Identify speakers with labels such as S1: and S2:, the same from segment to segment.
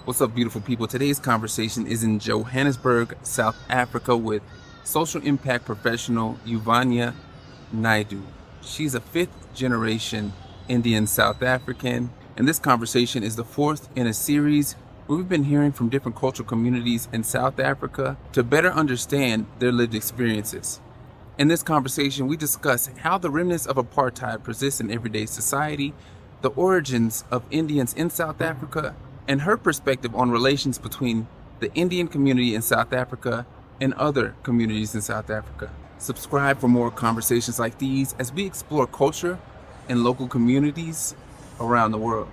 S1: What's up, beautiful people? Today's conversation is in Johannesburg, South Africa, with social impact professional Uvania Naidoo. She's a fifth generation Indian South African, and this conversation is the fourth in a series where we've been hearing from different cultural communities in South Africa to better understand their lived experiences. In this conversation, we discuss how the remnants of apartheid persist in everyday society, the origins of Indians in South Africa, and her perspective on relations between the Indian community in South Africa and other communities in South Africa. Subscribe for more conversations like these as we explore culture and local communities around the world.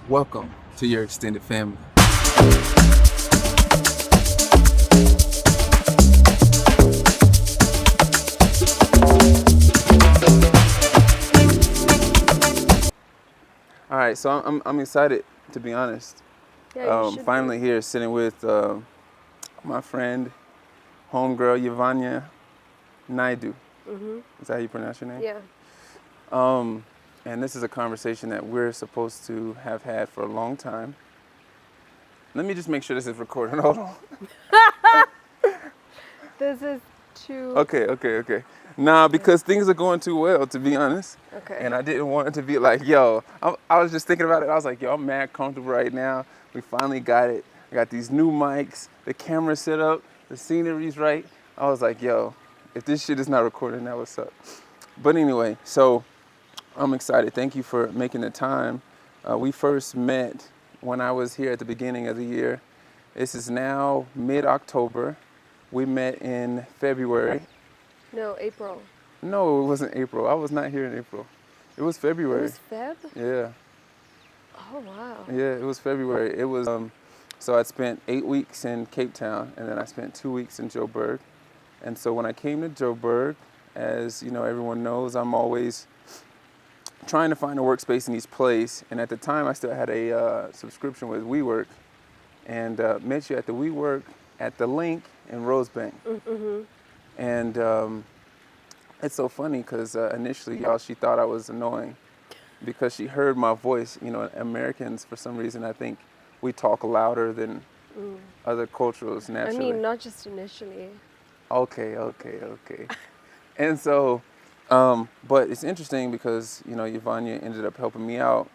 S1: Welcome to your extended family. All right, so I'm excited, to be honest.
S2: Yeah, you should
S1: Finally here, sitting with my friend, homegirl, Uvania Naidoo. Is that how you pronounce your name?
S2: Yeah.
S1: And this is a conversation that we're supposed to have had for a long time. Let me just make sure this is recording. Hold on.
S2: This is too...
S1: Okay. Nah, because things are going too well, to be honest.
S2: Okay.
S1: And I didn't want it to be like, yo, I was just thinking about it. I was like, yo, I'm mad comfortable right now. We finally got it. I got these new mics, the camera set up, the scenery's right. I was like, yo, if this shit is not recording, that what's up. But anyway, so I'm excited. Thank you for making the time. We first met when I was here at the beginning of the year. This is now mid-October. We met in February.
S2: No, April.
S1: No, it wasn't April. I was not here in April. It was February.
S2: It was Feb?
S1: Yeah.
S2: Oh, wow.
S1: Yeah, it was February. It was, so I spent 8 weeks in Cape Town, and then I spent 2 weeks in Joburg. And so when I came to Joburg, as you know, everyone knows, I'm always trying to find a workspace in each place. And at the time, I still had a subscription with WeWork, and met you at the WeWork at the Link in Rosebank.
S2: Mm-hmm.
S1: And it's so funny because initially, she thought I was annoying because she heard my voice. You know, Americans, for some reason, I think we talk louder than other cultures naturally.
S2: I mean, not just initially.
S1: Okay. And so, but it's interesting because, you know, Uvania ended up helping me out.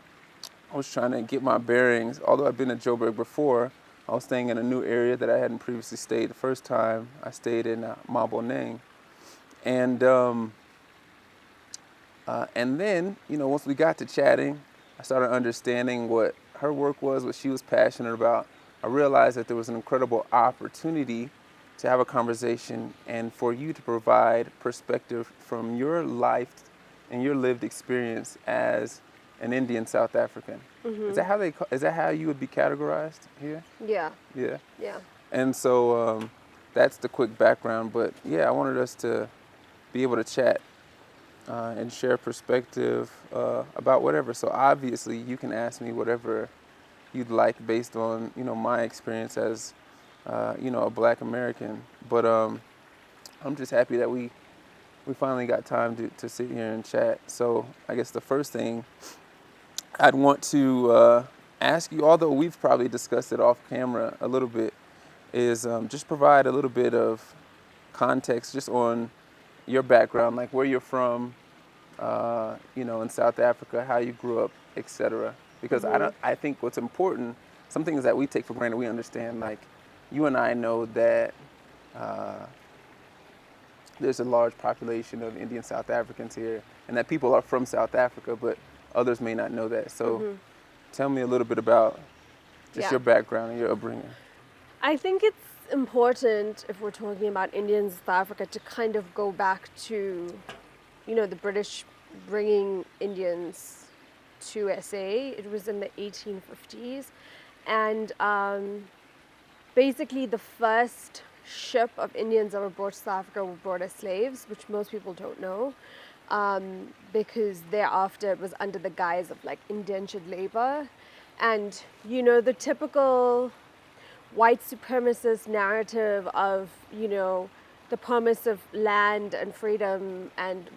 S1: I was trying to get my bearings. Although I've been to Joburg before, I was staying in a new area that I hadn't previously stayed. The first time I stayed in Maboneng. And then, you know, once we got to chatting, I started understanding what her work was, what she was passionate about. I realized that there was an incredible opportunity to have a conversation and for you to provide perspective from your life and your lived experience as an Indian South African.
S2: Mm-hmm.
S1: Is that how you would be categorized here?
S2: Yeah.
S1: Yeah.
S2: Yeah.
S1: And so that's the quick background. But yeah, I wanted us to be able to chat and share perspective about whatever. So obviously, you can ask me whatever you'd like based on, you know, my experience as, you know, a Black American. But I'm just happy that we finally got time to sit here and chat. So I guess the first thing I'd want to ask you, although we've probably discussed it off camera a little bit, is just provide a little bit of context just on your background, like where you're from, you know, in South Africa, how you grew up, etc. Because I think what's important, some things that we take for granted, we understand, like you and I know that there's a large population of Indian South Africans here and that people are from South Africa, but others may not know that. So tell me a little bit about just your background and your upbringing.
S2: I think it's important, if we're talking about Indians in South Africa, to kind of go back to, you know, the British bringing Indians to SA. It was in the 1850s. And basically the first ship of Indians that were brought to South Africa were brought as slaves, which most people don't know, because thereafter it was under the guise of like indentured labor. And, you know, the typical white supremacist narrative of, you know, the promise of land and freedom and,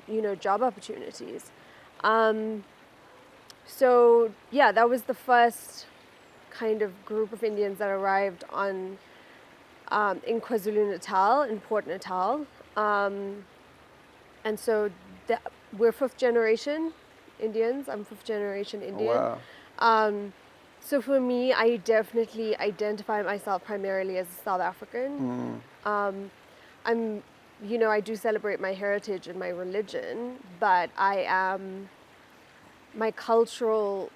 S2: you know, job opportunities. So yeah, that was the first kind of group of Indians that arrived in KwaZulu Natal, in Port Natal. And so we're fifth generation Indians. I'm fifth generation Indian.
S1: Wow.
S2: So for me, I definitely identify myself primarily as a South African. I'm, I do celebrate my heritage and my religion, but my cultural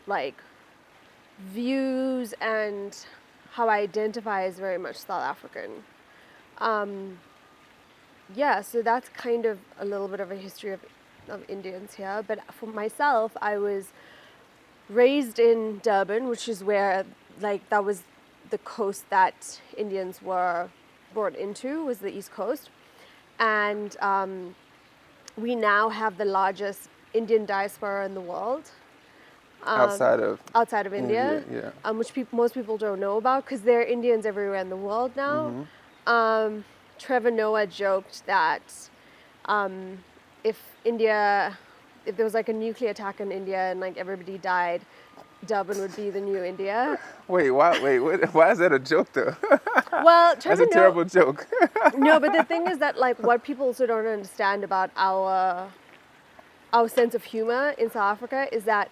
S2: views and how I identify is very much South African. So that's kind of a little bit of a history of Indians here. But for myself, I was raised in Durban, which is where that was the coast that Indians were brought into, was the East Coast. And we now have the largest Indian diaspora in the world.
S1: Outside of
S2: India,
S1: yeah.
S2: Which most people don't know about because there are Indians everywhere in the world now. Trevor Noah joked that if there was a nuclear attack in India and everybody died, Durban would be the new India.
S1: Wait, why is that a joke though?
S2: Well, Trevor
S1: That's a terrible joke.
S2: No, but the thing is that what people also don't understand about our sense of humor in South Africa is that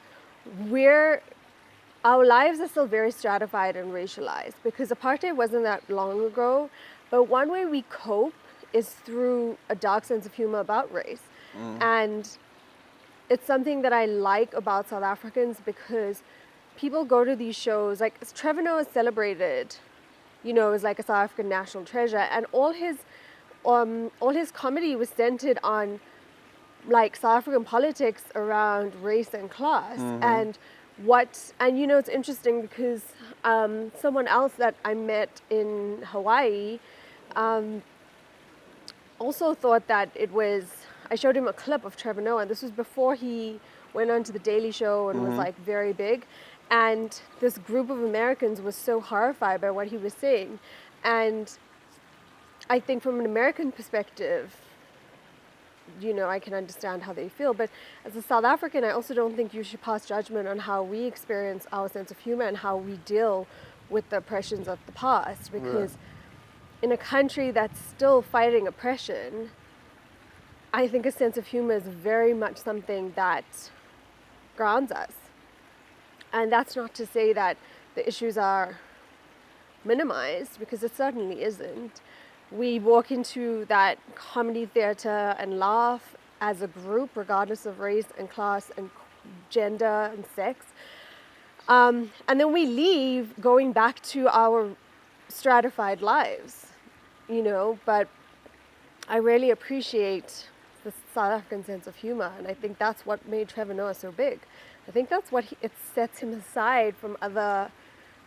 S2: our lives are still very stratified and racialized because apartheid wasn't that long ago. But one way we cope is through a dark sense of humor about race. And it's something that I like about South Africans because people go to these shows, Trevor Noah is celebrated, as a South African national treasure, and all his comedy was centered on South African politics around race and class. And it's interesting because someone else that I met in Hawaii also thought that I showed him a clip of Trevor Noah, and this was before he went on to The Daily Show and was very big. And this group of Americans was so horrified by what he was saying. And I think from an American perspective, I can understand how they feel. But as a South African, I also don't think you should pass judgment on how we experience our sense of humor and how we deal with the oppressions of the past. Because in a country that's still fighting oppression, I think a sense of humor is very much something that grounds us. And that's not to say that the issues are minimized, because it certainly isn't. We walk into that comedy theater and laugh as a group, regardless of race and class and gender and sex. And then we leave going back to our stratified lives, but I really appreciate the South African sense of humor, and I think that's what made Trevor Noah so big. I think that's what it sets him aside from other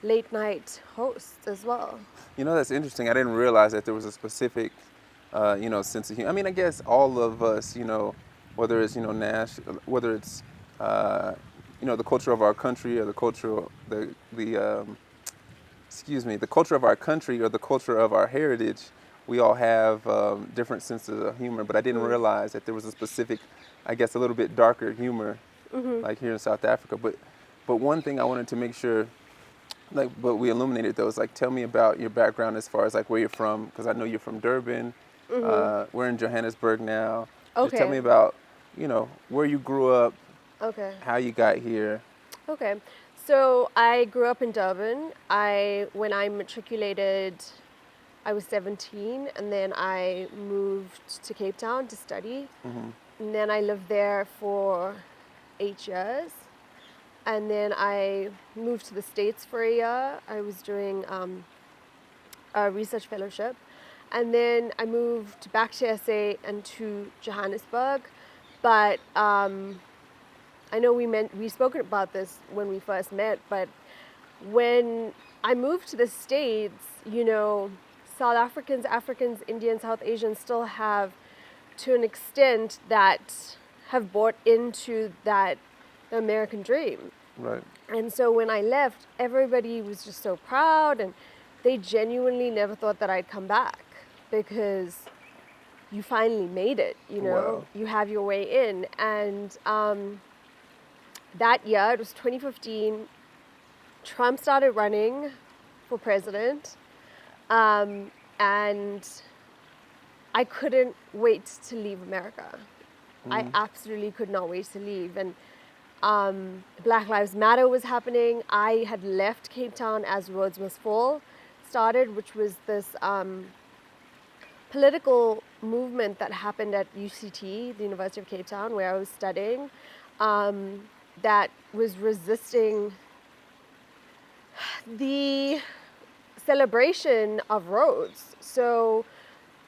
S2: late night hosts as well.
S1: That's interesting. I didn't realize that there was a specific, sense of humor. I mean, I guess all of us, whether it's, whether it's, the culture of our country or the culture, the culture of our country or the culture of our heritage, we all have different senses of humor. But I didn't realize that there was a specific, I guess, a little bit darker humor, like here in South Africa. But one thing I wanted to make sure, but we illuminated those. Tell me about your background as far as where you're from, because I know you're from Durban. We're in Johannesburg now.
S2: Okay.
S1: Just tell me about, where you grew up.
S2: Okay.
S1: How you got here.
S2: Okay. So I grew up in Durban. When I matriculated, I was 17, and then I moved to Cape Town to study. And then I lived there for 8 years. And then I moved to the States for a year. I was doing a research fellowship. And then I moved back to SA and to Johannesburg. But I know we spoke about this when we first met, but when I moved to the States, South Africans, Indians, South Asians still have, to an extent, that have bought into the American dream.
S1: Right.
S2: And so when I left, everybody was just so proud, and they genuinely never thought that I'd come back, because you finally made it,
S1: Wow.
S2: You have your way in. And that year, it was 2015, Trump started running for president, and I couldn't wait to leave America. I absolutely could not wait to leave. And Black Lives Matter was happening. I had left Cape Town as Rhodes Must Fall started, which was this political movement that happened at UCT, the University of Cape Town, where I was studying, that was resisting the celebration of Rhodes. So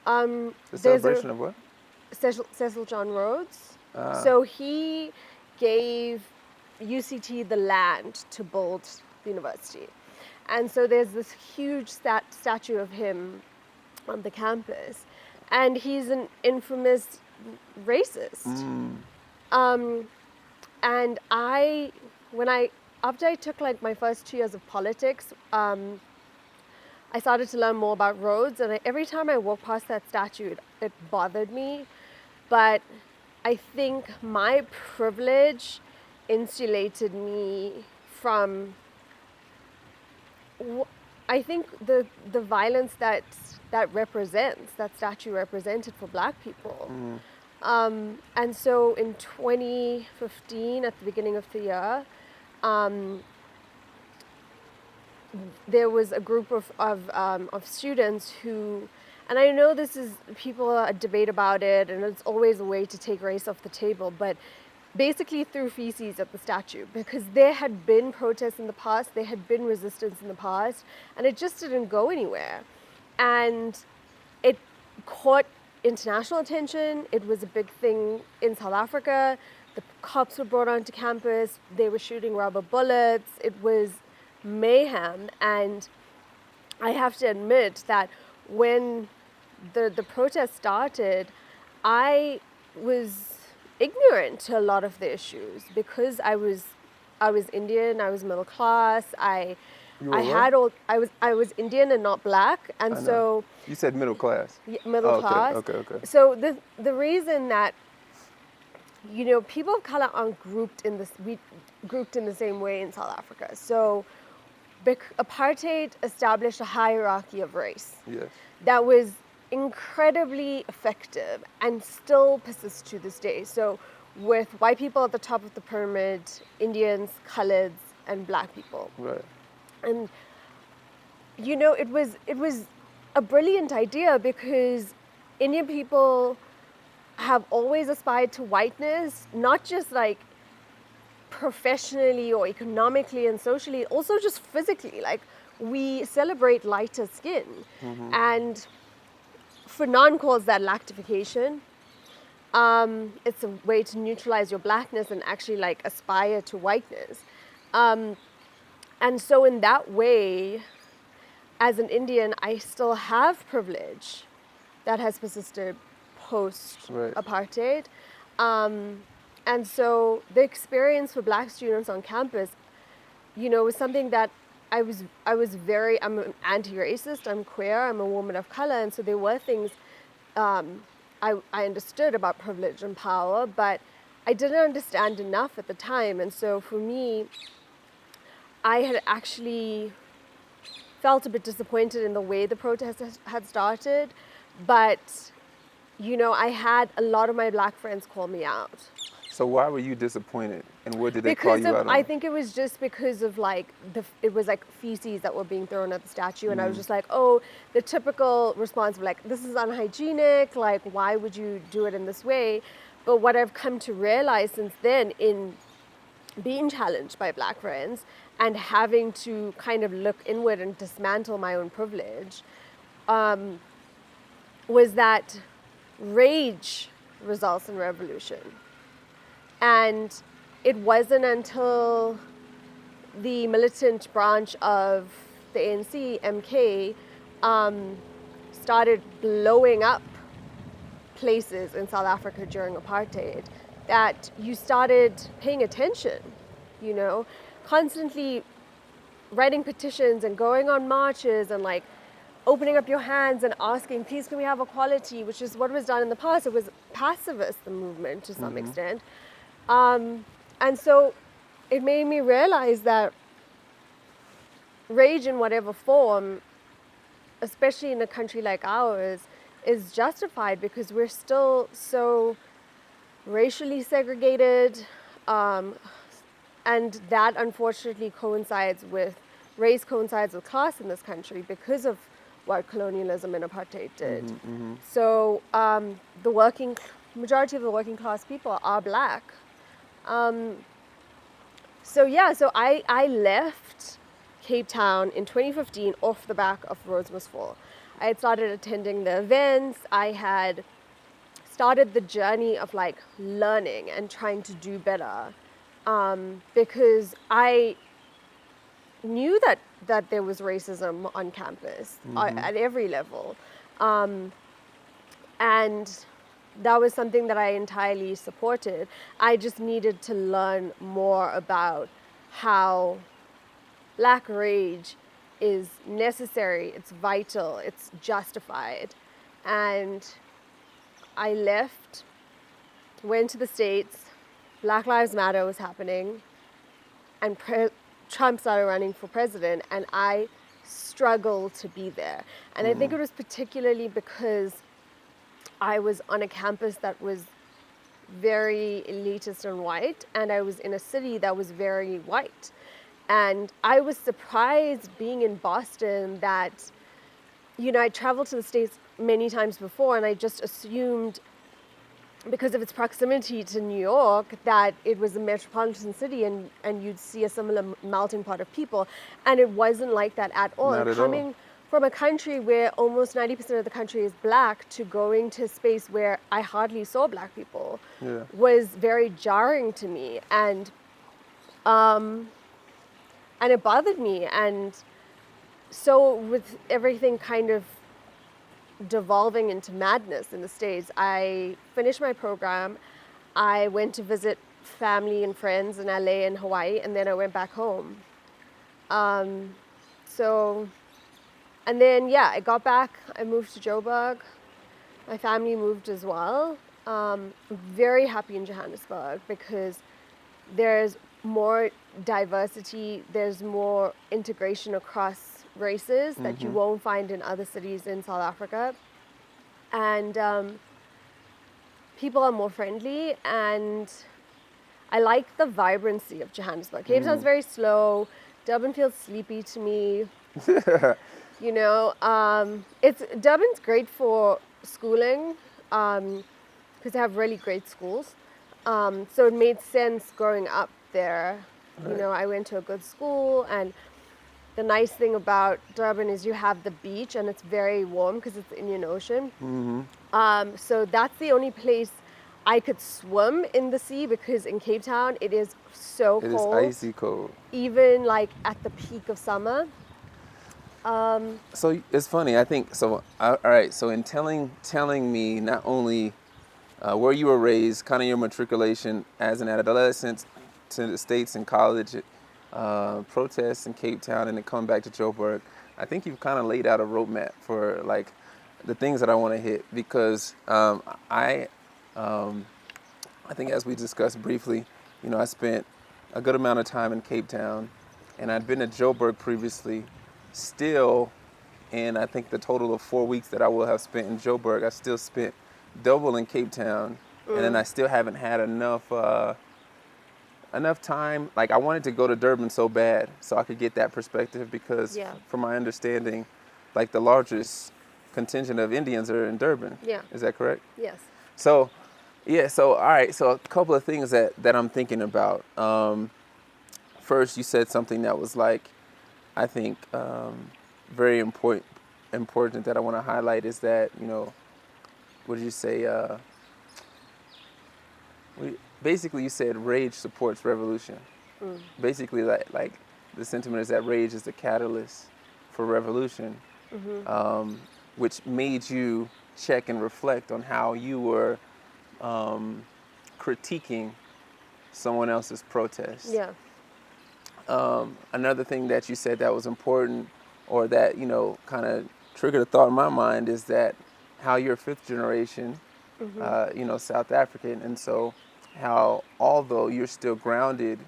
S1: The
S2: there's
S1: celebration of what?
S2: Cecil John Rhodes. So he gave UCT the land to build the university. And so there's this huge statue of him on the campus. And he's an infamous racist. And after I took like my first 2 years of politics, I started to learn more about Rhodes. And every time I walked past that statue, it bothered me. But I think my privilege insulated me from, I think, the violence that statue represented for Black people. And so in 2015, at the beginning of the year, there was a group of students who, and I know people debate about it, and it's always a way to take race off the table, but basically threw feces at the statue because there had been protests in the past, there had been resistance in the past, and it just didn't go anywhere. And it caught international attention. It was a big thing in South Africa. The cops were brought onto campus. They were shooting rubber bullets. It was mayhem. And I have to admit that when the protest started, I was ignorant to a lot of the issues because I was Indian, I was middle class, I was Indian and not Black, and so
S1: you said middle class.
S2: Middle class.
S1: Okay.
S2: So the reason that people of color aren't grouped in the same way in South Africa. So apartheid established a hierarchy of race.
S1: Yes.
S2: That was incredibly effective and still persists to this day. So with white people at the top of the pyramid, Indians, coloreds, and Black people.
S1: Right.
S2: And it was a brilliant idea because Indian people have always aspired to whiteness, not just like professionally or economically and socially, also just physically. Like we celebrate lighter skin. And Fanon calls that lactification. It's a way to neutralize your Blackness and actually like aspire to whiteness. And so in that way, as an Indian, I still have privilege that has persisted post-apartheid. And so the experience for Black students on campus, was something that I'm an anti-racist, I'm queer, I'm a woman of color, and so there were things I understood about privilege and power, but I didn't understand enough at the time. And so for me, I had actually felt a bit disappointed in the way the protest had started, but I had a lot of my Black friends call me out.
S1: So why were you disappointed, and what did they call you out on?
S2: I think it was just because of it was like feces that were being thrown at the statue, and I was just like, oh, the typical response of like, this is unhygienic, like why would you do it in this way? But what I've come to realize since then, in being challenged by Black friends and having to kind of look inward and dismantle my own privilege, was that rage results in revolution. And it wasn't until the militant branch of the ANC, MK, started blowing up places in South Africa during apartheid that you started paying attention, constantly writing petitions and going on marches and like opening up your hands and asking, please can we have equality, which is what was done in the past. It was pacifist, the movement to some extent. And so it made me realize that rage in whatever form, especially in a country like ours, is justified because we're still so racially segregated, um, and that unfortunately race coincides with class in this country because of what colonialism and apartheid did. So the majority of the working class people are black. So I left Cape Town in 2015 off the back of Rhodes Must Fall. I had started attending the events. I had started the journey of like learning and trying to do better, because I knew that there was racism on campus at every level, and that was something that I entirely supported. I just needed to learn more about how black rage is necessary, it's vital, it's justified. And I left, went to the States, Black Lives Matter was happening, and Trump started running for president, and I struggled to be there. And I think it was particularly because I was on a campus that was very elitist and white, and I was in a city that was very white. And I was surprised being in Boston that, I traveled to the States many times before, and I just assumed, because of its proximity to New York, that it was a metropolitan city and you'd see a similar melting pot of people. And it wasn't like that at all.
S1: Not
S2: And
S1: at all.
S2: coming from a country where almost 90% of the country is black to going to a space where I hardly saw black people
S1: Yeah.
S2: was very jarring to me. And it bothered me. And so with everything kind of devolving into madness in the States, I finished my program. I went to visit family and friends in LA and Hawaii, and then I went back home. So, and then, yeah, I got back. I moved to Joburg. My family moved as well. I'm very happy in Johannesburg because there's more diversity, there's more integration across races that you won't find in other cities in South Africa. And people are more friendly, and I like the vibrancy of Johannesburg. Cape Town's very slow. Durban feels sleepy to me. Durban's great for schooling because they have really great schools. So it made sense growing up there.
S1: Right.
S2: I went to a good school, and the nice thing about Durban is you have the beach, and it's very warm because it's the Indian Ocean. So that's the only place I could swim in the sea, because in Cape Town it is so
S1: It is
S2: cold,
S1: icy cold.
S2: even like at the peak of summer.
S1: So it's funny. I think so. All right. So in telling me not only where you were raised, kind of your matriculation as an adolescent to the States and college, protests in Cape Town, and then coming back to Joburg, I think you've kind of laid out a roadmap for like the things that I want to hit, because I think, as we discussed briefly, I spent a good amount of time in Cape Town, and I'd been to Joburg previously. Still, in I think the total of 4 weeks that I will have spent in Joburg, I still spent double in Cape Town, and then I still haven't had enough time. Like, I wanted to go to Durban so bad so I could get that perspective, because
S2: Yeah.
S1: from my understanding, like the largest contingent of Indians are in Durban.
S2: Yeah.
S1: Is that correct?
S2: Yes.
S1: So, yeah, so all right, so a couple of things that I'm thinking about. First, you said something that was like, I think, very important that I want to highlight, is that, what did you say? Basically, you said rage supports revolution. Basically, like the sentiment is that rage is the catalyst for revolution, which made you check and reflect on how you were critiquing someone else's protest.
S2: Yeah.
S1: Another thing that you said that was important, or that, kind of triggered a thought in my mind, is that how you're fifth generation, South African, and so how, although you're still grounded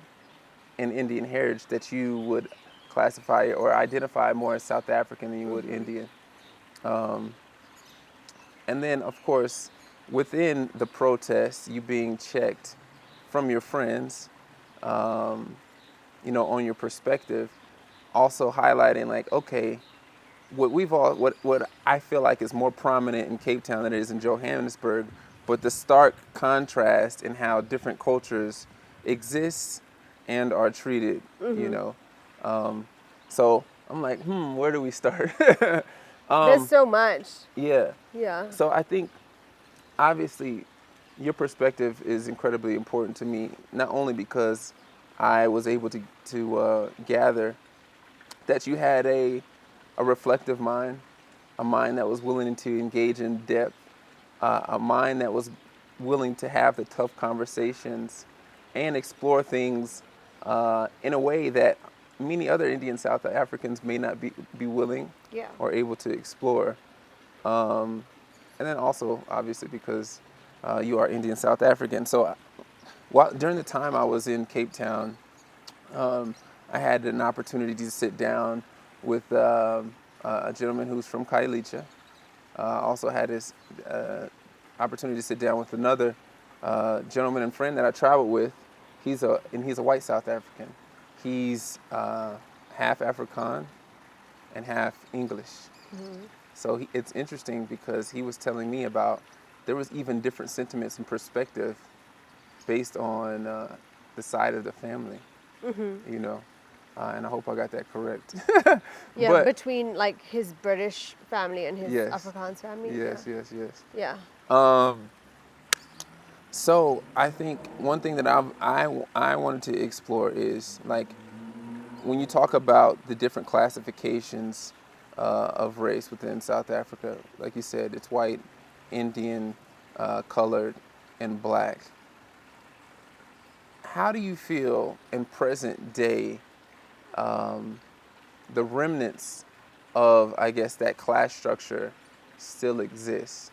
S1: in Indian heritage, that you would classify or identify more as South African than you would Indian. And then, of course, within the protests, you being checked from your friends, on your perspective, also highlighting like, okay, what I feel like is more prominent in Cape Town than it is in Johannesburg, but the stark contrast in how different cultures exist and are treated, you know. So I'm like, where do we start?
S2: There's so much.
S1: Yeah.
S2: Yeah.
S1: So I think obviously your perspective is incredibly important to me, not only because I was able to gather that you had a reflective mind, a mind that was willing to engage in depth, a mind that was willing to have the tough conversations and explore things in a way that many other Indian South Africans may not be willing
S2: Yeah.
S1: or able to explore. And then also, obviously, because you are Indian South African. So during the time I was in Cape Town, I had an opportunity to sit down with a gentleman who's from Kailicha. Also had this opportunity to sit down with another gentleman and friend that I traveled with. He's a white South African. He's half Afrikaan and half English. So it's interesting because he was telling me about there was even different sentiments and perspective based on the side of the family, and I hope I got that correct.
S2: Yeah,
S1: But
S2: between like his British family and his
S1: yes,
S2: Afrikaans family.
S1: yes,
S2: Yeah.
S1: yes, yes.
S2: Yeah.
S1: So I think one thing that I wanted to explore is like when you talk about the different classifications of race within South Africa, like you said, it's white, Indian, colored, and black. How do you feel in present day the remnants of, I guess, that class structure still exists?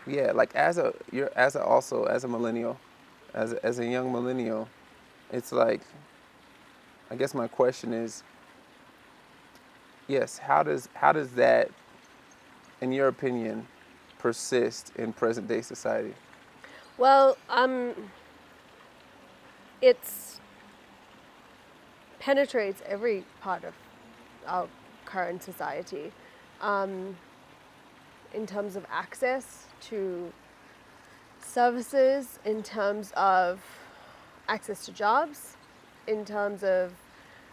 S1: Yeah, like as a millennial, as a young millennial, it's like, I guess my question is, yes, how does that, in your opinion, persist in present day society?
S2: Well, it's penetrates every part of our current society, in terms of access to services, in terms of access to jobs, in terms of,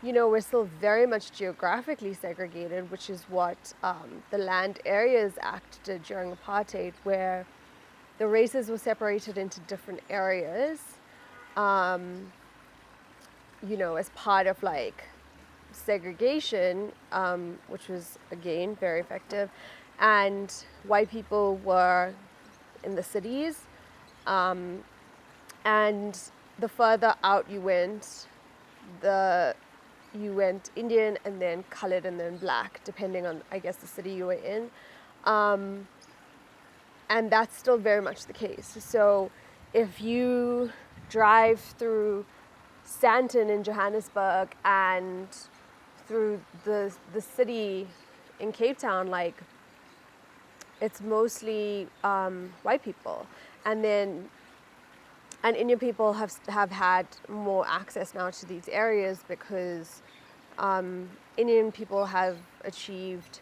S2: we're still very much geographically segregated, which is what the Land Areas Act did during apartheid, where the races were separated into different areas, as part of like segregation, which was again very effective. And white people were in the cities, and the further out you went, you went Indian and then colored and then black, depending on, I guess, the city you were in. And that's still very much the case. So if you drive through Sandton in Johannesburg and through the city in Cape Town, like, it's mostly white people. And Indian people have had more access now to these areas because Indian people have achieved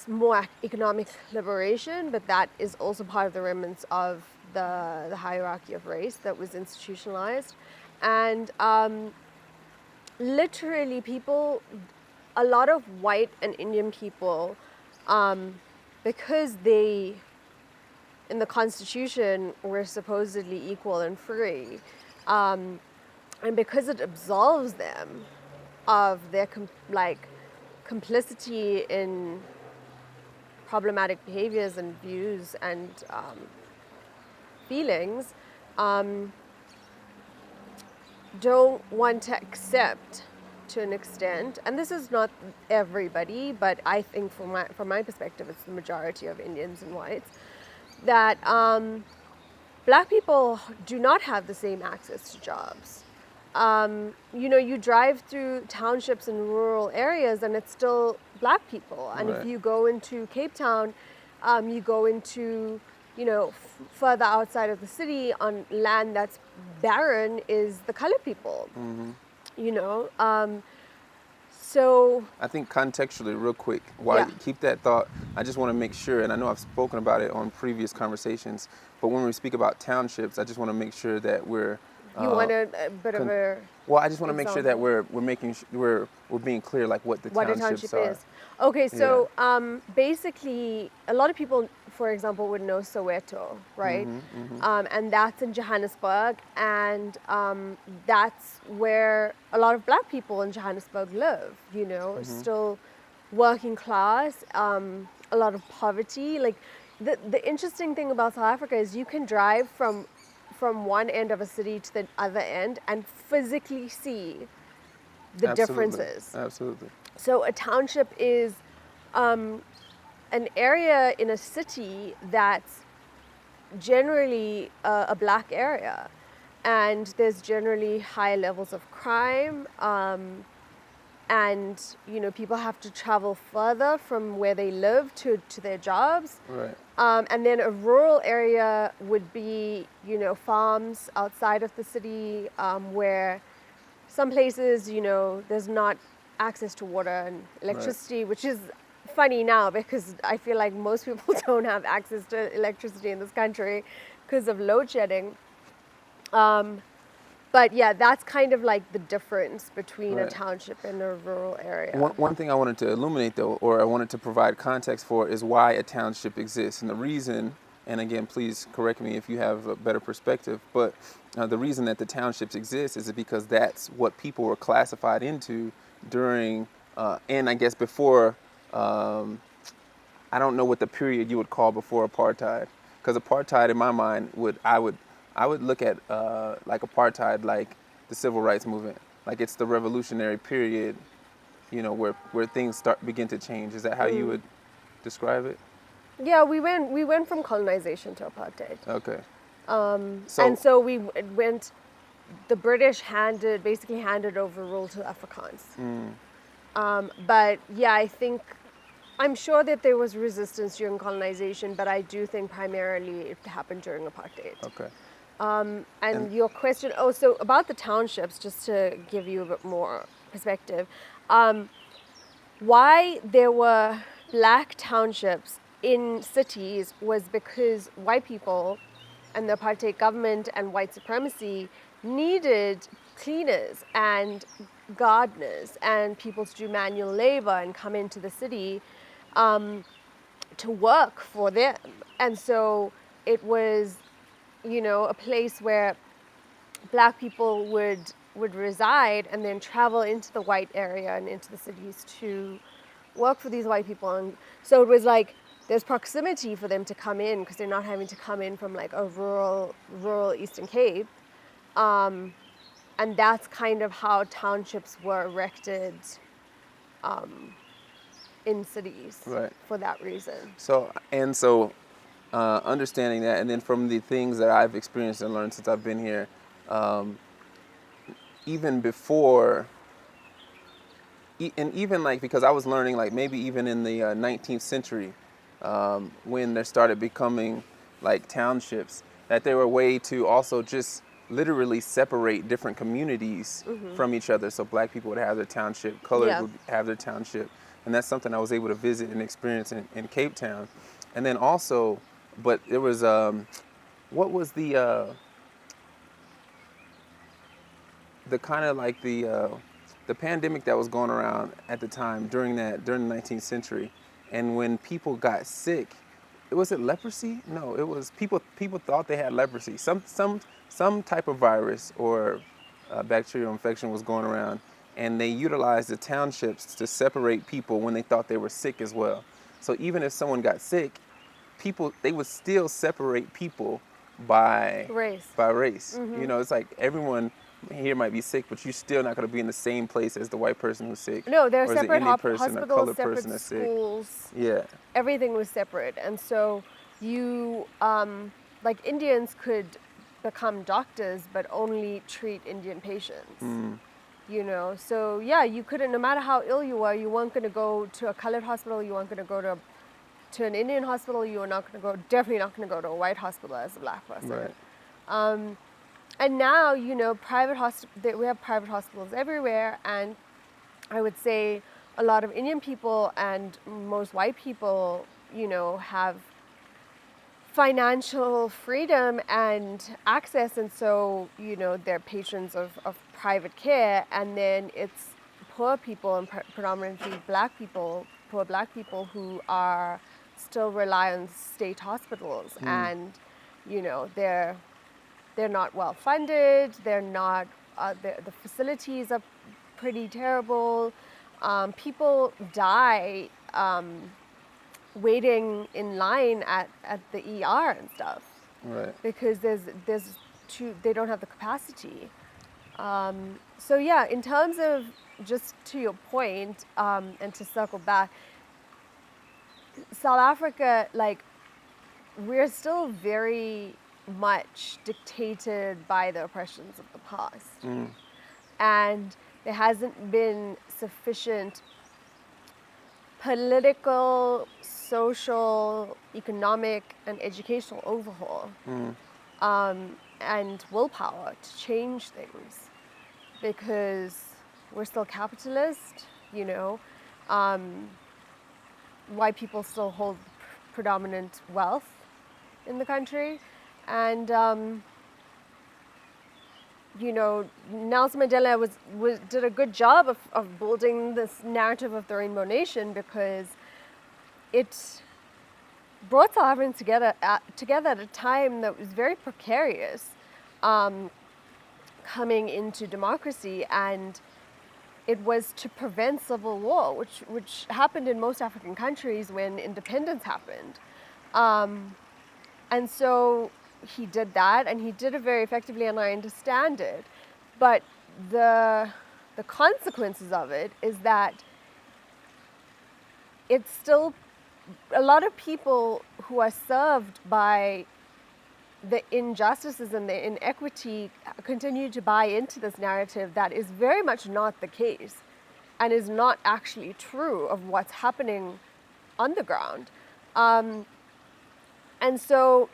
S2: more economic liberation, but that is also part of the remnants of the hierarchy of race that was institutionalized. And literally a lot of white and Indian people, because they, in the Constitution, were supposedly equal and free, and because it absolves them of their complicity in problematic behaviors and views and feelings, don't want to accept, to an extent, and this is not everybody, but I think from my perspective, it's the majority of Indians and whites, that Black people do not have the same access to jobs. You drive through townships and rural areas and it's still black people. And if
S1: Right.
S2: you go into Cape Town, you go into, further outside of the city on land that's barren is the colored people, you know. So,
S1: I think contextually, real quick, while
S2: yeah.
S1: you keep that thought, I just want to make sure, and I know I've spoken about it on previous conversations, but when we speak about townships, I just want to make sure that we're
S2: You want a bit of a
S1: well, I just want to make sure that
S2: example?
S1: we're making we're being clear like what the
S2: What a
S1: townships
S2: township
S1: are.
S2: is. Okay,
S1: Yeah.
S2: so basically, a lot of people, for example, would know Soweto, right? And that's in Johannesburg, and that's where a lot of black people in Johannesburg live, still working class, a lot of poverty. Like, the interesting thing about South Africa is you can drive from one end of a city to the other end and physically see the
S1: Absolutely.
S2: differences.
S1: Absolutely.
S2: So a township is an area in a city that's generally a black area, and there's generally high levels of crime, and people have to travel further from where they live to their jobs.
S1: Right.
S2: And then a rural area would be farms outside of the city, where some places, there's not access to water and
S1: Right.
S2: electricity, which is funny now because I feel like most people don't have access to electricity in this country because of load shedding. But yeah, that's kind of like the difference between a
S1: Right.
S2: township and a rural area.
S1: One thing I wanted to illuminate, though, or I wanted to provide context for, is why a township exists. And the reason, and again, please correct me if you have a better perspective, but the reason that the townships exist is because that's what people were classified into during, and I guess before, I don't know what the period you would call before apartheid. Because apartheid, in my mind, I would look at like apartheid like the civil rights movement. Like it's the revolutionary period, where things begin to change. Is that how you would describe it?
S2: Yeah, we went from colonization to apartheid.
S1: Okay.
S2: And
S1: So,
S2: so the British basically handed over rule to Afrikaans. But yeah, I'm sure that there was resistance during colonization, but I do think primarily it happened during apartheid.
S1: okay.
S2: And
S1: And
S2: your question, so about the townships, just to give you a bit more perspective, why there were black townships in cities was because white people and the apartheid government and white supremacy needed cleaners and gardeners and people to do manual labor and come into the city to work for them. And so it was, a place where black people would reside and then travel into the white area and into the cities to work for these white people. And so it was like there's proximity for them to come in because they're not having to come in from like a rural Eastern Cape. And that's kind of how townships were erected in cities
S1: right.
S2: for that reason.
S1: So, understanding that, and then from the things that I've experienced and learned since I've been here, even before, and even like because I was learning like maybe even in the 19th century, when there started becoming like townships, that there were a way to also just literally separate different communities from each other. So black people would have their township, colored
S2: Yeah.
S1: would have their township, and that's something I was able to visit and experience in Cape Town. And then also, but there was what was the kind of like the pandemic that was going around at the time during the 19th century, and when people got sick, was it leprosy? No, it was people thought they had leprosy. Some type of virus or bacterial infection was going around, and they utilized the townships to separate people when they thought they were sick as well. So even if someone got sick, they would still separate people by
S2: Race.
S1: race. It's like everyone here might be sick, but you're still not going to be in the same place as the white person who's sick,
S2: No, there are
S1: or as the
S2: separate
S1: Indian person or
S2: hospitals,
S1: colored
S2: separate
S1: person that's sick.
S2: schools.
S1: Yeah,
S2: Everything was separate. And so you, like Indians could become doctors, but only treat Indian patients. You know, so yeah, you couldn't, no matter how ill you were, you weren't going to go to a colored hospital, you weren't going to go to an Indian hospital, you were not going to go, definitely not going to go to a white hospital as a black person.
S1: Right.
S2: And now, you know, we have private hospitals everywhere, and I would say a lot of Indian people and most white people, you know, have financial freedom and access, and so, you know, they're patrons of private care, and then it's poor people and predominantly poor black people who are still rely on state hospitals, and, you know, they're not well funded, they're not, the facilities are pretty terrible. People die waiting in line at the ER and stuff.
S1: Right.
S2: Because they don't have the capacity. So yeah, in terms of, just to your point, and to circle back, South Africa, like, we're still very much dictated by the oppressions of the past. And there hasn't been sufficient political, social, economic, and educational overhaul and willpower to change things, because we're still capitalist, you know. White people still hold predominant wealth in the country, and you know, Nelson Mandela did a good job of building this narrative of the Rainbow Nation, because it brought South Africans together at a time that was very precarious, coming into democracy, and it was to prevent civil war, which happened in most African countries when independence happened. And so he did that, and he did it very effectively, and I understand it. But the consequences of it is that it's still, a lot of people who are served by the injustices and the inequity continue to buy into this narrative that is very much not the case, and is not actually true of what's happening on the ground. And so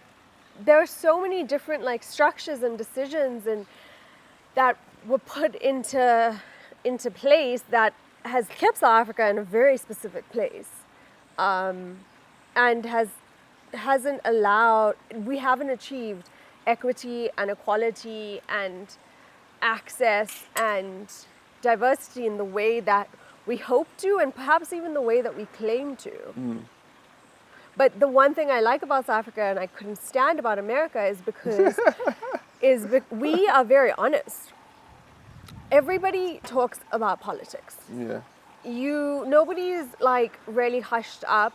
S2: there are so many different, like, structures and decisions and that were put into place that has kept South Africa in a very specific place, and hasn't allowed, we haven't achieved equity and equality and access and diversity in the way that we hope to, and perhaps even the way that we claim to. But the one thing I like about South Africa, and I couldn't stand about America, is because we are very honest. Everybody talks about politics.
S1: Yeah.
S2: Nobody's, like, really hushed up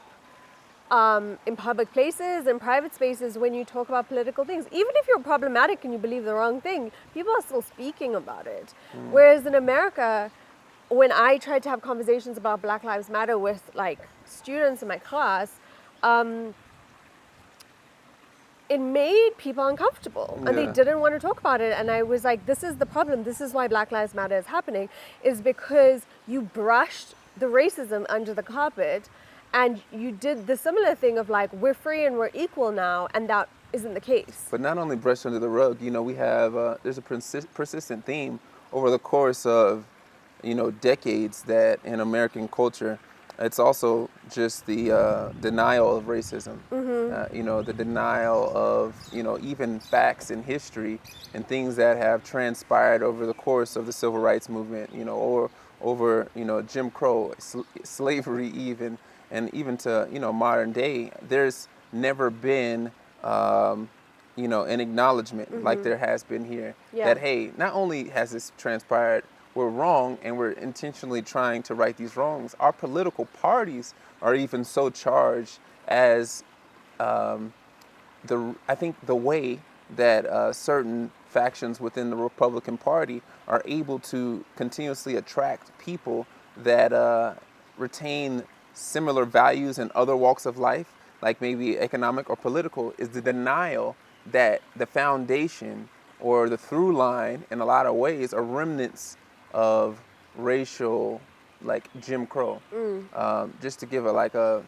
S2: in public places and private spaces when you talk about political things. Even if you're problematic and you believe the wrong thing, people are still speaking about it. Whereas in America, when I tried to have conversations about Black Lives Matter with, like, students in my class, it made people uncomfortable, and they didn't want to talk about it. And I was like, this is the problem. This is why Black Lives Matter is happening, is because you brushed the racism under the carpet, and you did the similar thing of, like, we're free and we're equal now, and that isn't the case.
S1: But not only brushed under the rug, you know, we have, there's a persistent theme over the course of, you know, decades, that in American culture, it's also just the denial of racism. You know, the denial of, you know, even facts in history and things that have transpired over the course of the civil rights movement, you know, or over, you know, Jim Crow, slavery even, and even to, you know, modern day. There's never been, you know, an acknowledgement like there has been here, that, hey, not only has this transpired, we're wrong, and we're intentionally trying to right these wrongs. Our political parties are even so charged as I think the way that certain factions within the Republican Party are able to continuously attract people that retain similar values in other walks of life, like maybe economic or political, is the denial that the foundation or the through line in a lot of ways are remnants of racial, like Jim Crow. Just to give a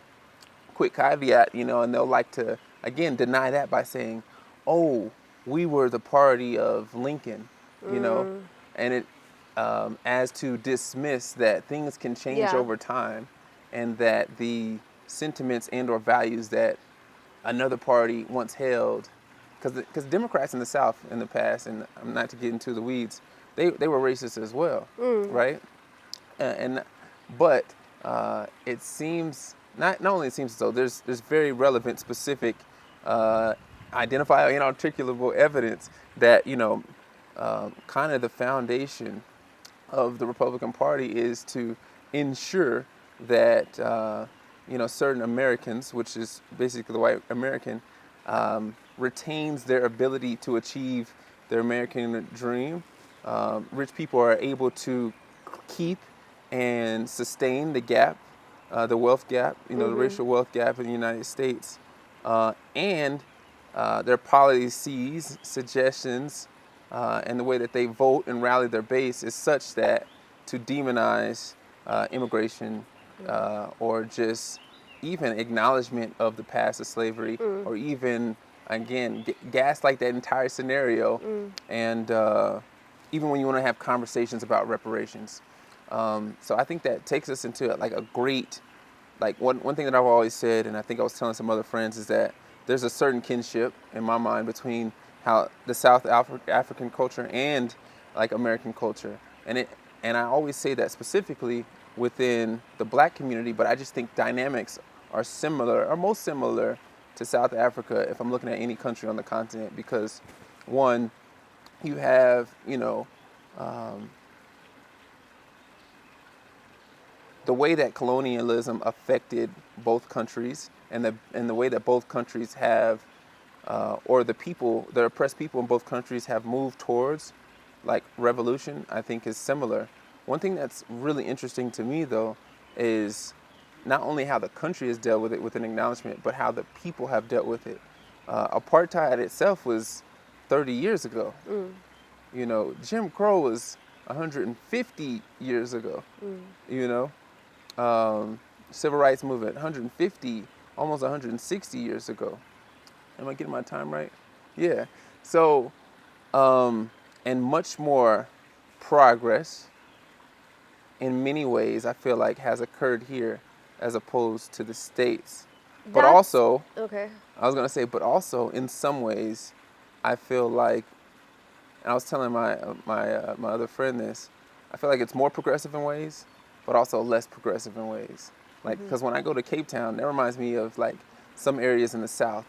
S1: quick caveat, and they'll like to, again, deny that by saying, oh, we were the party of Lincoln, and it, as to dismiss that things can change
S2: Yeah.
S1: over time and that the sentiments and or values that another party once held, because Democrats in the South in the past, and I'm not to get into the weeds, they were racist as well, right? And but it seems not only it seems as though there's very relevant, specific, identifiable, and articulable evidence that kind of the foundation of the Republican Party is to ensure that certain Americans, which is basically the white American, retains their ability to achieve their American dream. Rich people are able to keep and sustain the gap, the wealth gap, the racial wealth gap in the United States, and their policies, suggestions, and the way that they vote and rally their base is such that to demonize immigration or just even acknowledgement of the past of slavery, or even, again, gaslight that entire scenario, and even when you want to have conversations about reparations. So I think that takes us into like a great, like one thing that I've always said, and I think I was telling some other friends, is that there's a certain kinship in my mind between how the South African culture and like American culture, and I always say that specifically within the Black community, but I just think dynamics are similar, or most similar to South Africa if I'm looking at any country on the continent, because one, you have the way that colonialism affected both countries, and the way that both countries have, or the oppressed people in both countries have moved towards, like, revolution, I think is similar. One thing that's really interesting to me, though, is not only how the country has dealt with it with an acknowledgement, but how the people have dealt with it. Apartheid itself was 30 years ago. Jim Crow was 150 years ago. Civil rights movement, 150, almost 160 years ago. Am I getting my time right? Yeah. So, and much more progress in many ways, I feel like, has occurred here as opposed to the States. But also,
S2: okay.
S1: I was going to say, but also in some ways, I feel like, and I was telling my other friend this, I feel like it's more progressive in ways, but also less progressive in ways. Like, because when I go to Cape Town, that reminds me of like some areas in the South,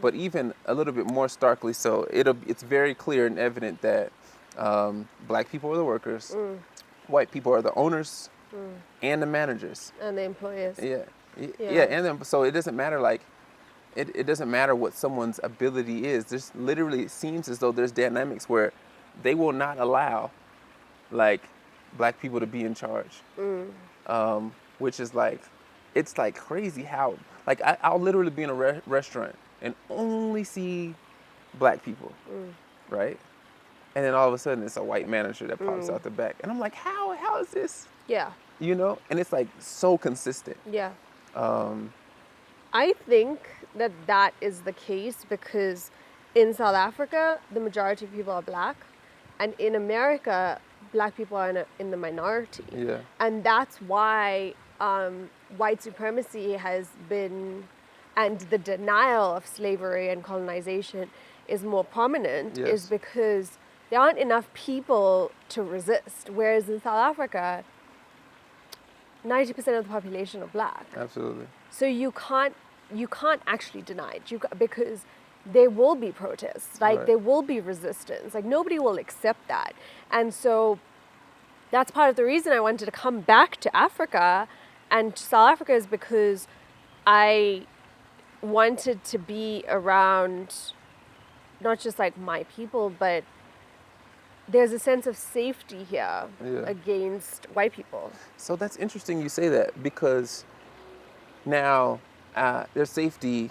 S1: but even a little bit more starkly so. It's very clear and evident that Black people are the workers, white people are the owners and the managers
S2: And the employers.
S1: yeah, and then so it doesn't matter, like, it doesn't matter what someone's ability is. There's literally, it seems as though there's dynamics where they will not allow, like, Black people to be in charge, which is like, it's like crazy how, like, I'll literally be in a restaurant and only see Black people, right? And then all of a sudden it's a white manager that pops out the back, and I'm like, how is this?
S2: Yeah.
S1: And it's like so consistent.
S2: Yeah. I think that is the case because in South Africa, the majority of people are Black, and in America, Black people are in the minority.
S1: Yeah.
S2: And that's why white supremacy has been, and the denial of slavery and colonization is more prominent,
S1: Yes.
S2: is because there aren't enough people to resist. Whereas in South Africa, 90% of the population are Black.
S1: Absolutely.
S2: So you can't actually deny it because there will be protests, like
S1: Right.
S2: there will be resistance, like nobody will accept that. And so that's part of the reason I wanted to come back to Africa and to South Africa, is because I wanted to be around not just like my people, but there's a sense of safety here against white people.
S1: So that's interesting you say that, because now their safety,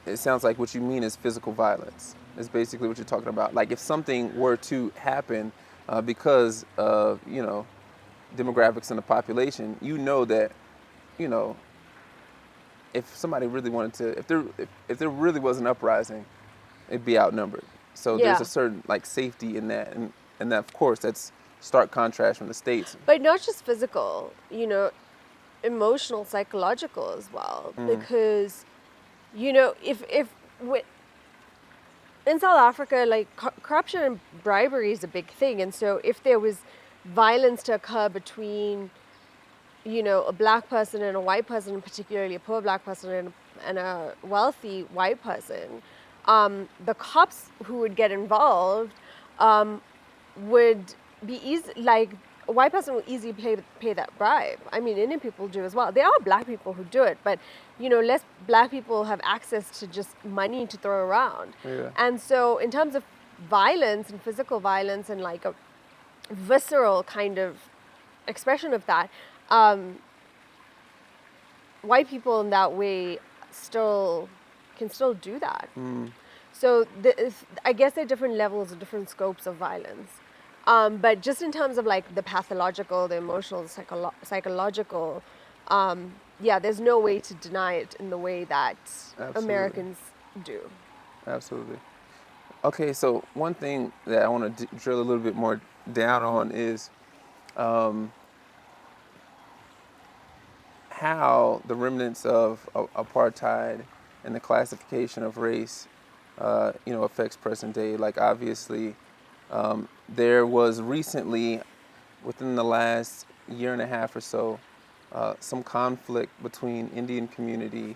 S1: it sounds like what you mean is physical violence. is basically what you're talking about. Like if something were to happen because of, demographics in the population, that, you know, if somebody really wanted to, if there really was an uprising, it'd be outnumbered. So there's
S2: Yeah.
S1: a certain like safety in that, and that of course that's stark contrast from the States.
S2: But not just physical, emotional, psychological as well. Because, if in South Africa, like corruption and bribery is a big thing. And so if there was violence to occur between, a black person and a white person, particularly a poor black person and a wealthy white person, the cops who would get involved would be easy, like a white person will easily pay that bribe. I mean, Indian people do as well. There are black people who do it, but less black people have access to just money to throw around.
S1: Yeah.
S2: And so in terms of violence and physical violence and like a visceral kind of expression of that, white people in that way can still do that. So I guess there are different levels or different scopes of violence. But just in terms of like the pathological, the emotional, the psychological, there's no way to deny it in the way that
S1: Absolutely.
S2: Americans do.
S1: Absolutely. Okay, so one thing that I want to drill a little bit more down on is how the remnants of apartheid and the classification of race, affects present day. Like obviously, there was recently, within the last year and a half or so, some conflict between Indian community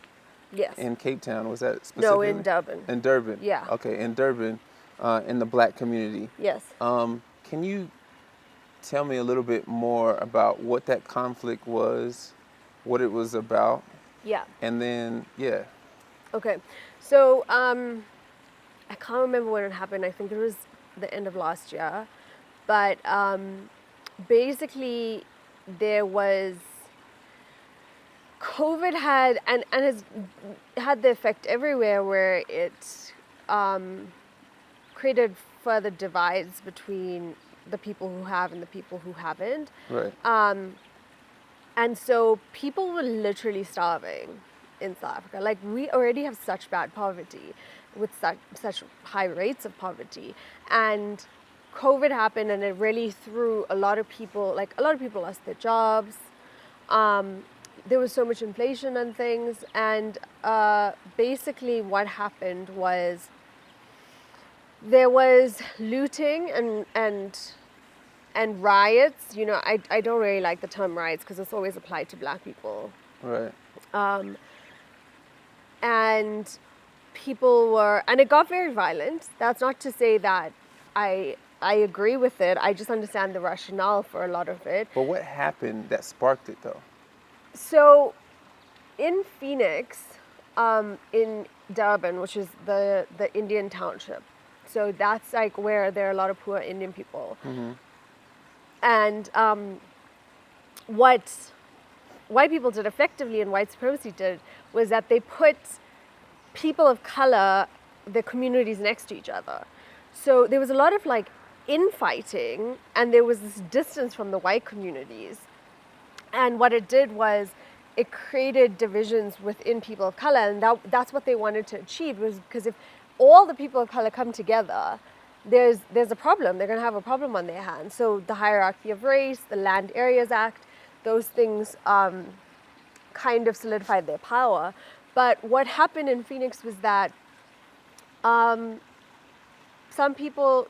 S2: Yes.
S1: in Cape Town. Was that specifically?
S2: No, in Durban.
S1: In Durban.
S2: Yeah.
S1: Okay, in Durban, in the black community.
S2: Yes.
S1: Can you tell me a little bit more about what that conflict was, what it was about?
S2: Yeah.
S1: And then, yeah.
S2: Okay. So I can't remember when it happened. I think it was the end of last year. But basically, there was COVID had and has had the effect everywhere where it created further divides between the people who have and the people who haven't.
S1: Right.
S2: And so people were literally starving in South Africa. Like we already have such bad poverty with such high rates of poverty. And COVID happened and it really threw a lot of people lost their jobs. There was so much inflation and things. And basically what happened was there was looting and riots. I don't really like the term riots because it's always applied to black people.
S1: Right.
S2: And and it got very violent. That's not to say that I agree with it. I just understand the rationale for a lot of it.
S1: But what happened that sparked it though?
S2: So in Phoenix, in Durban, which is the Indian township, so that's like where there are a lot of poor Indian people. Mm-hmm. And what white people did effectively and white supremacy did was that they put people of color, the communities next to each other. So there was a lot of like infighting and there was this distance from the white communities. And what it did was it created divisions within people of color, and that's what they wanted to achieve, was because if all the people of color come together, there's a problem. They're going to have a problem on their hands. So the hierarchy of race, the Land Areas Act, those things kind of solidified their power. But what happened in Phoenix was that some people,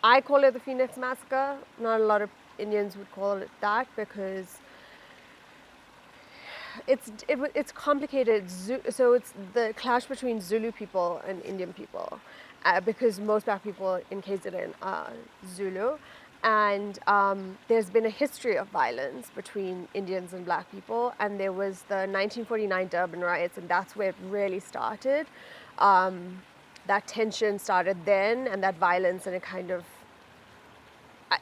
S2: I call it the Phoenix Massacre. Not a lot of Indians would call it that because it's complicated. So it's the clash between Zulu people and Indian people, because most black people in KZN are Zulu, and there's been a history of violence between Indians and black people, and there was the 1949 Durban Riots, and that's where it really started. That tension started then, and that violence, and it kind of,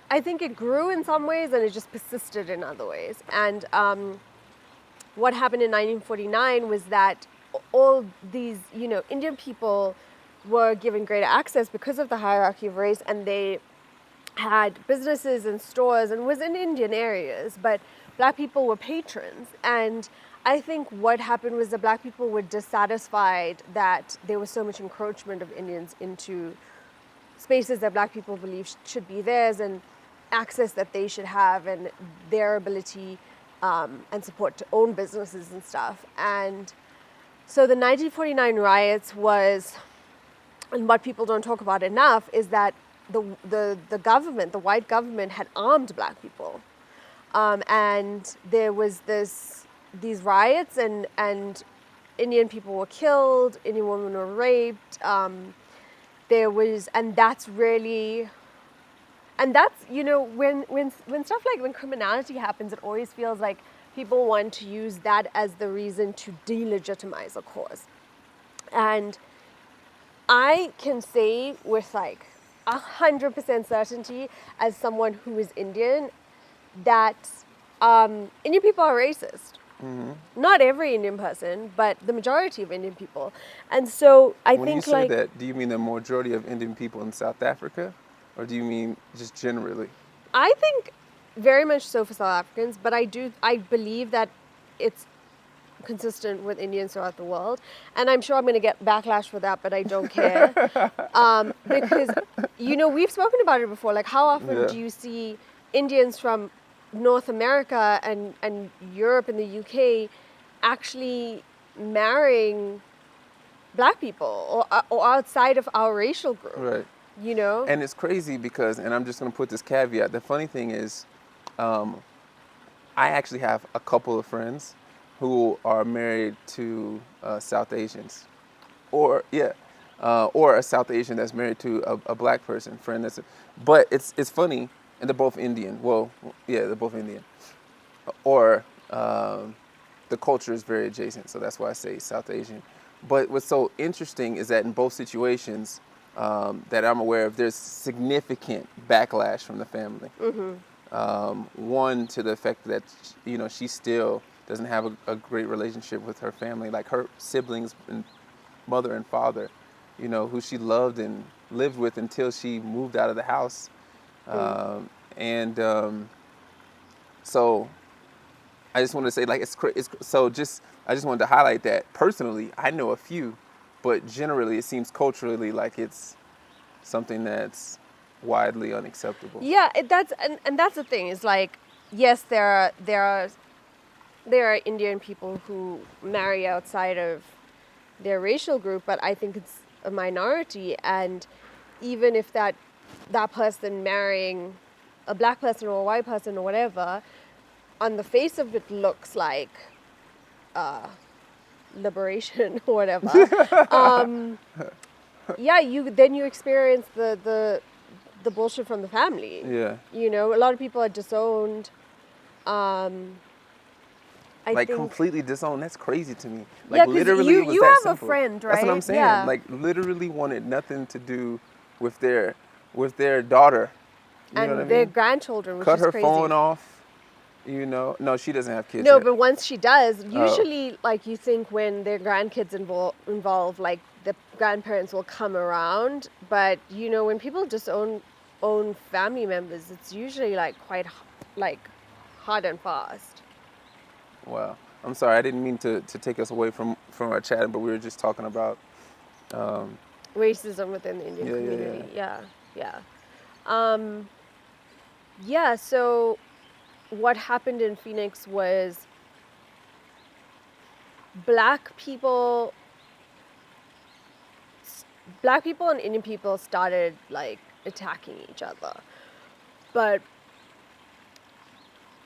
S2: I think it grew in some ways, and it just persisted in other ways. And what happened in 1949 was that all these, Indian people were given greater access because of the hierarchy of race, and they had businesses and stores and was in Indian areas, but black people were patrons. And I think what happened was the black people were dissatisfied that there was so much encroachment of Indians into spaces that black people believe should be theirs, and access that they should have, and their ability and support to own businesses and stuff. And so the 1949 riots was, and what people don't talk about enough is that the government, the white government, had armed black people, and there was these riots, and Indian people were killed, Indian women were raped. And that's really, and that's, you know, when stuff like, when criminality happens, it always feels like people want to use that as the reason to delegitimize a cause. And I can say with like 100% certainty, as someone who is Indian, that Indian people are racist. Mm-hmm. Not every Indian person, but the majority of Indian people. And so I think,
S1: when you say that, do you mean the majority of Indian people in South Africa, or do you mean just generally?
S2: I think very much so for South Africans, but I believe that it's consistent with Indians throughout the world. And I'm sure I'm going to get backlash for that, but I don't care. Because, you know, we've spoken about it before. Like, how often do you see Indians from North America and Europe and the UK actually marrying black people or outside of our racial group?
S1: Right.
S2: You know?
S1: And it's crazy because, and I'm just going to put this caveat, the funny thing is, I actually have a couple of friends who are married to South Asians, or a South Asian that's married to a black person, friend. But it's funny, and they're both Indian. Well, yeah, they're both Indian. Or the culture is very adjacent, so that's why I say South Asian. But what's so interesting is that in both situations that I'm aware of, there's significant backlash from the family. Mm-hmm. One, to the effect that, you know, she still doesn't have a great relationship with her family, like her siblings and mother and father, you know, who she loved and lived with until she moved out of the house. So I just want to say, like, I just wanted to highlight that personally, I know a few, but generally it seems culturally like it's something that's widely unacceptable.
S2: Yeah, that's the thing. Is like, yes, there are Indian people who marry outside of their racial group, but I think it's a minority. And even if that person marrying a black person or a white person or whatever, on the face of it looks like liberation or whatever. You experience the bullshit from the family.
S1: Yeah.
S2: You know, a lot of people are disowned. I
S1: like
S2: think,
S1: completely disowned. That's crazy to me. Like,
S2: yeah, 'cause
S1: literally, it was
S2: you
S1: that
S2: have
S1: simple.
S2: a friend, right?
S1: That's what I'm saying.
S2: Yeah.
S1: Like, literally wanted nothing to do with their daughter. You know what I
S2: And their
S1: mean?
S2: grandchildren, which
S1: Cut
S2: is
S1: her
S2: crazy.
S1: phone off. You know, no, she doesn't have kids
S2: No,
S1: yet.
S2: but once she does, usually, like, you think when their grandkids involve, like, the grandparents will come around. But, you know, when people disown own family members, it's usually, like, quite, like, hard and fast.
S1: Wow. I'm sorry, I didn't mean to take us away from our chat, but we were just talking about
S2: racism within the Indian community. Yeah, so what happened in Phoenix was black people and Indian people started, like, attacking each other. But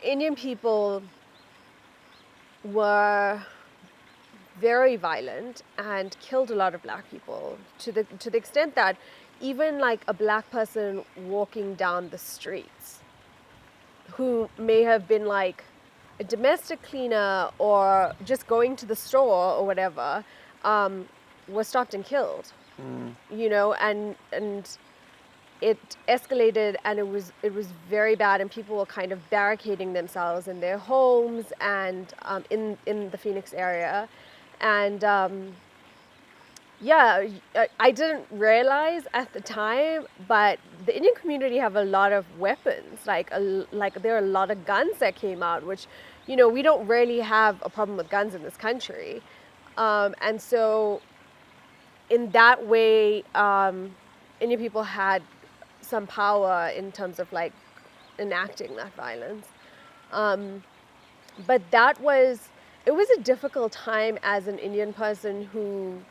S2: Indian people were very violent and killed a lot of black people to the extent that even, like, a black person walking down the streets who may have been, like, a domestic cleaner or just going to the store or whatever, was stopped and killed. You know, and it escalated, and it was very bad, and people were kind of barricading themselves in their homes and in the Phoenix area. And Yeah, I didn't realize at the time, but the Indian community have a lot of weapons. Like there are a lot of guns that came out, which, we don't really have a problem with guns in this country, and so in that way, Indian people had some power in terms of like enacting that violence. But it was a difficult time as an Indian person who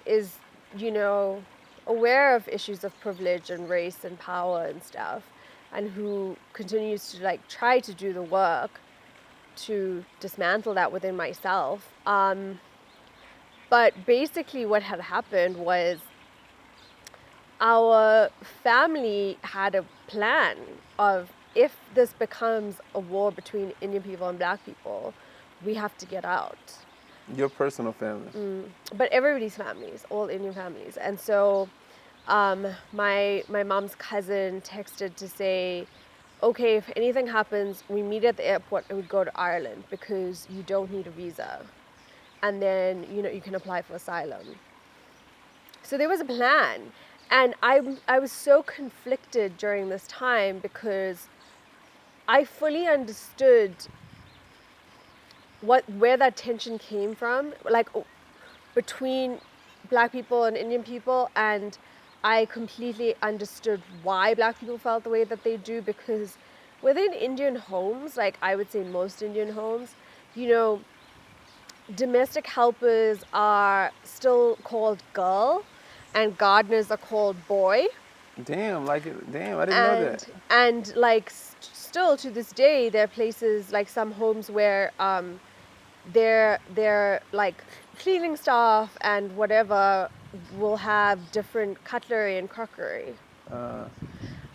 S2: is, you know, aware of issues of privilege and race and power and stuff, and who continues to like try to do the work to dismantle that within myself. But basically, what had happened was our family had a plan of, if this becomes a war between Indian people and black people, we have to get out.
S1: Your personal family.
S2: But everybody's families, all Indian families. And so my mom's cousin texted to say, okay, if anything happens, we meet at the airport and we go to Ireland because you don't need a visa. And then, you can apply for asylum. So there was a plan. And I was so conflicted during this time because I fully understood where that tension came from, like between black people and Indian people, and I completely understood why black people felt the way that they do, because within Indian homes, like I would say most Indian homes, domestic helpers are still called girl and gardeners are called boy.
S1: Damn, I didn't know that.
S2: And like still to this day, there are places like some homes where they're like cleaning staff and whatever will have different cutlery and crockery.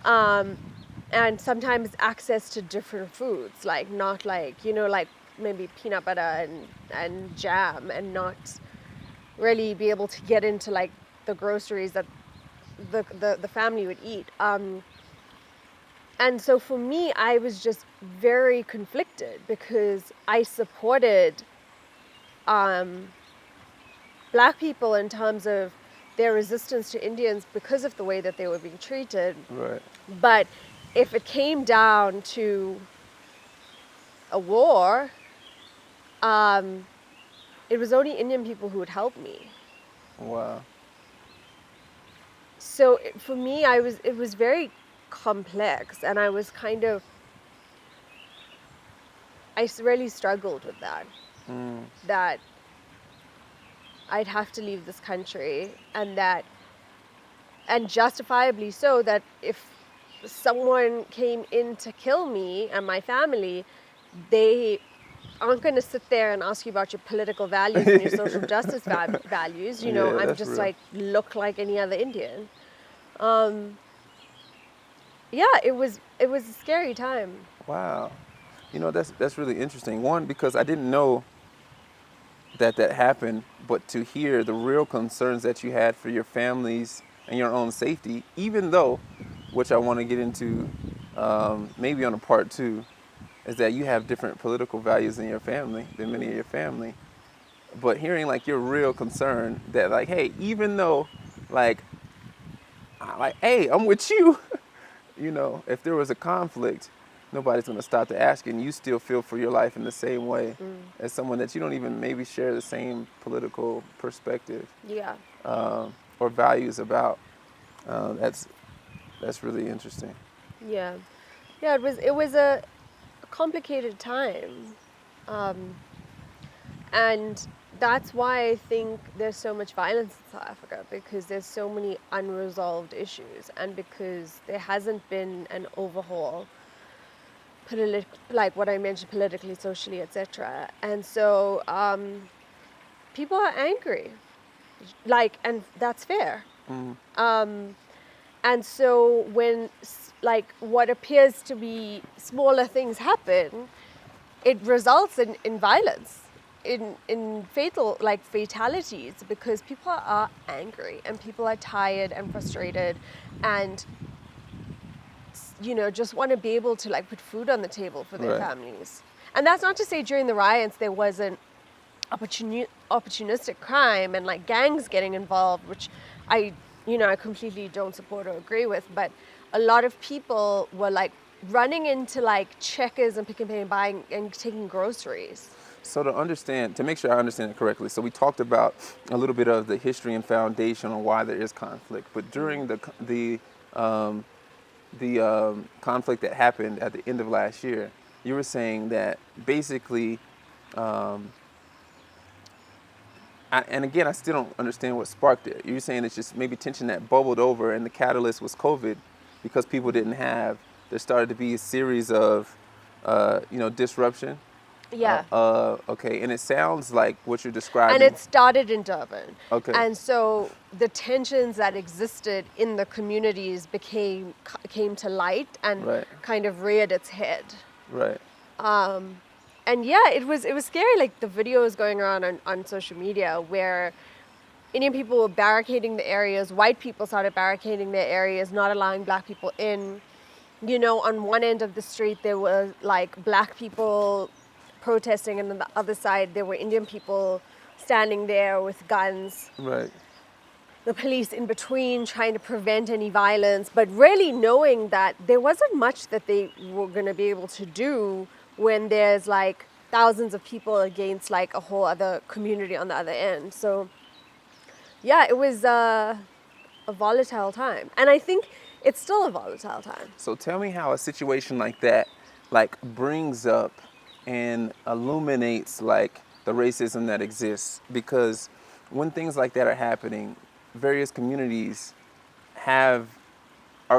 S2: And sometimes access to different foods, like not like, like maybe peanut butter and jam, and not really be able to get into like the groceries that the family would eat. And so for me, I was just very conflicted because I supported black people in terms of their resistance to Indians because of the way that they were being treated.
S1: Right.
S2: But if it came down to a war, it was only Indian people who would help me.
S1: Wow.
S2: So for me, it was very complex, and I really struggled with that. That I'd have to leave this country, and justifiably so, that if someone came in to kill me and my family, they aren't going to sit there and ask you about your political values and your social justice values. I'm just
S1: real.
S2: look like any other Indian. It was a scary time.
S1: Wow. That's really interesting. One, because I didn't know that happened, but to hear the real concerns that you had for your families and your own safety, even though, which I want to get into maybe on a part two, is that you have different political values in your family than many of your family. But hearing like your real concern that like, hey, even though like, hey, I'm with you, if there was a conflict, nobody's going to stop to ask, and you still feel for your life in the same way as someone that you don't even maybe share the same political perspective or values about. That's really interesting.
S2: Yeah, it was a complicated time, and that's why I think there's so much violence in South Africa, because there's so many unresolved issues, and because there hasn't been an overhaul, like what I mentioned, politically, socially, etc. And so people are angry, and that's fair. And so when like what appears to be smaller things happen, it results in violence, in fatalities, because people are angry and people are tired and frustrated, and just want to be able to like put food on the table for their families. And that's not to say during the riots there wasn't opportunistic crime and like gangs getting involved, which I completely don't support or agree with. But a lot of people were like running into like Checkers and Pick and Pay and buying and taking groceries.
S1: So to make sure I understand it correctly, so we talked about a little bit of the history and foundation on why there is conflict, but during the conflict that happened at the end of last year, you were saying that basically, and again, I still don't understand what sparked it. You were saying it's just maybe tension that bubbled over, and the catalyst was COVID, because people didn't have. There started to be a series of, disruption.
S2: Yeah.
S1: Okay, and it sounds like what you're
S2: And
S1: describing.
S2: it started in Durban.
S1: Okay.
S2: And so the tensions that existed in the communities came to light and
S1: Right.
S2: kind of reared its head.
S1: Right.
S2: And yeah, it was scary. Like the videos going around on social media where Indian people were barricading the areas, white people started barricading their areas, not allowing black people in. On one end of the street there were like black people protesting, and on the other side there were Indian people standing there with guns.
S1: Right.
S2: The police in between trying to prevent any violence, but really knowing that there wasn't much that they were going to be able to do when there's like thousands of people against like a whole other community on the other end. So yeah, it was a volatile time, and I think it's still a volatile time.
S1: So tell me how a situation like that, like, brings up and illuminates like the racism that exists, because when things like that are happening, various communities are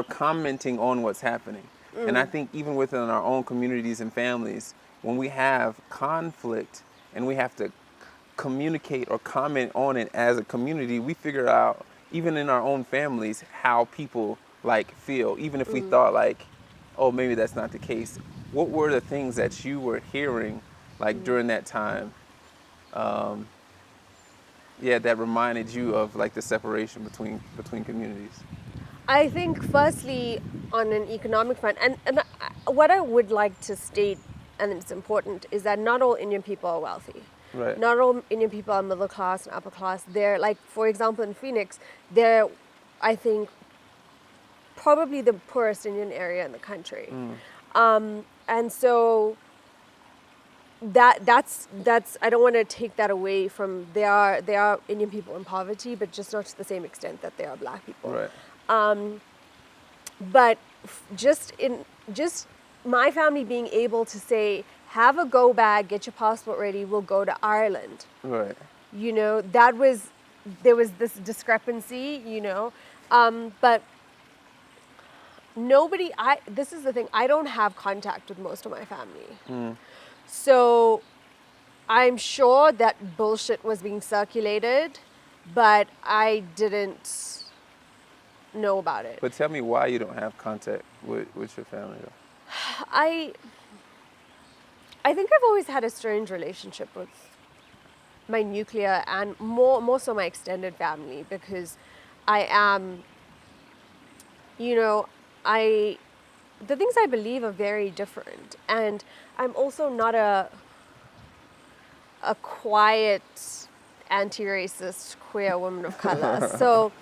S1: commenting on what's happening. And I think even within our own communities and families, when we have conflict and we have to communicate or comment on it as a community, we figure out, even in our own families, how people like feel, even if we thought like, oh, maybe that's not the case. What were the things that you were hearing like during that time, that reminded you of like the separation between communities?
S2: I think firstly on an economic front, and what I would like to state, and it's important, is that not all Indian people are wealthy.
S1: Right.
S2: Not all Indian people are middle class and upper class. They're like, for example, in Phoenix, they're, I think, probably the poorest Indian area in the country. And so that's I don't want to take that away from, there are Indian people in poverty, but just not to the same extent that there are black people.
S1: Right.
S2: But just my family being able to say, have a go bag, get your passport ready, we'll go to Ireland.
S1: Right.
S2: There was this discrepancy, but this is the thing, I don't have contact with most of my family. So I'm sure that bullshit was being circulated, but I didn't know about it.
S1: But tell me why you don't have contact with your family, though.
S2: I think I've always had a strange relationship with my nuclear and more so my extended family, because I am, the things I believe are very different, and I'm also not a quiet anti-racist queer woman of color. So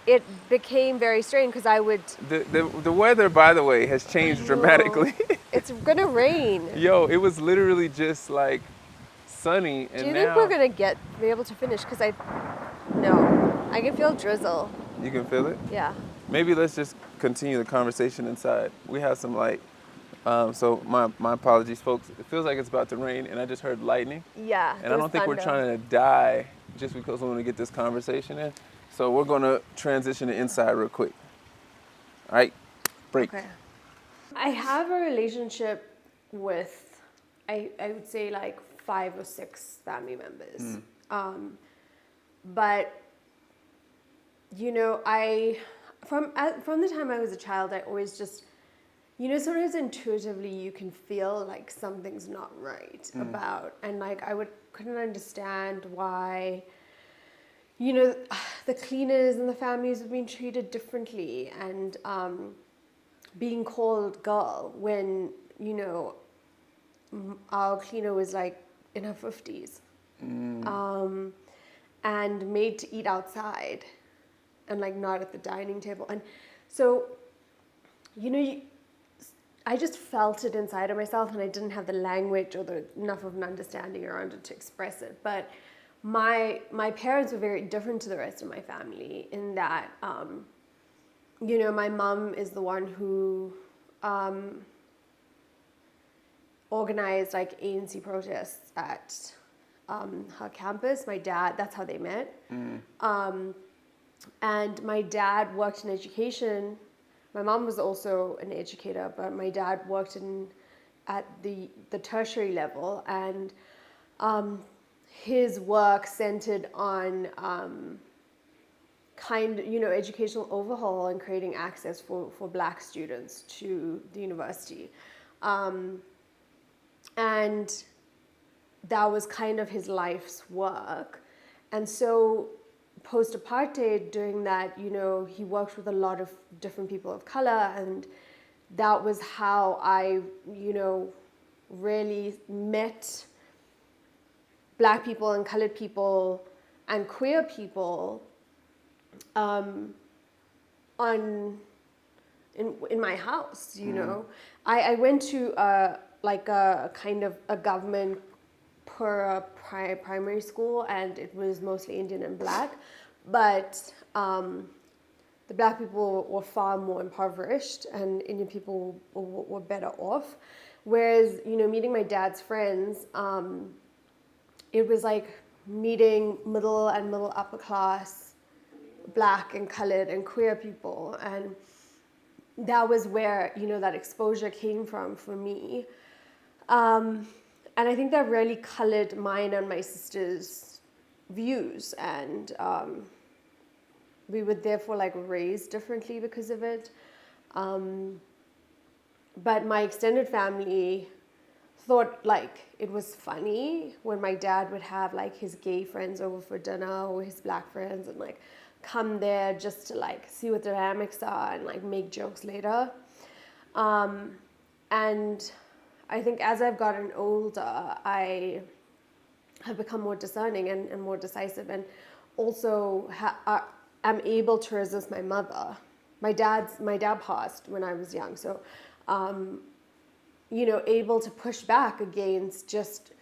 S2: it became very strange because I would...
S1: The weather, by the way, has changed dramatically.
S2: It's gonna rain.
S1: Yo, it was literally just like sunny, and
S2: Do you
S1: now...
S2: think we're gonna be able to finish? Because no, I can feel drizzle.
S1: You can feel it?
S2: Yeah.
S1: Maybe let's just continue the conversation inside. We have some light. So my apologies, folks. It feels like it's about to rain, and I just heard lightning.
S2: Yeah.
S1: And I don't think we're trying to die just because we want to get this conversation in. So we're going to transition to inside real quick. All right, break.
S2: Okay. I have a relationship with, I would say like 5 or 6 family members. But, from the time I was a child, I always just, sometimes intuitively you can feel like something's not right about, and like couldn't understand why, the cleaners and the families were being treated differently, and being called girl when, our cleaner was like in her 50s. and made to eat outside and like not at the dining table. And so, I just felt it inside of myself, and I didn't have the language or enough of an understanding around it to express it. But my parents were very different to the rest of my family in that, my mom is the one who organized like ANC protests at her campus. My dad, that's how they met. And my dad worked in education. My mom was also an educator, but my dad worked at the tertiary level, and his work centered on educational overhaul and creating access for Black students to the university. And that was kind of his life's work. And so post-apartheid, during that, he worked with a lot of different people of color, and that was how I, really met Black people and colored people and queer people in my house. I went to a kind of a government primary school, and it was mostly Indian and Black, but the Black people were far more impoverished, and Indian people were better off. Whereas, meeting my dad's friends, it was like meeting middle and middle upper class Black and colored and queer people, and that was where that exposure came from for me. And I think that really colored mine and my sister's views, and we were therefore like raised differently because of it. But my extended family thought like it was funny when my dad would have like his gay friends over for dinner, or his Black friends, and like come there just to like see what the dynamics are and like make jokes later. And I think as I've gotten older, I have become more discerning and more decisive, and also am able to resist my mother. My dad passed when I was young, so able to push back against just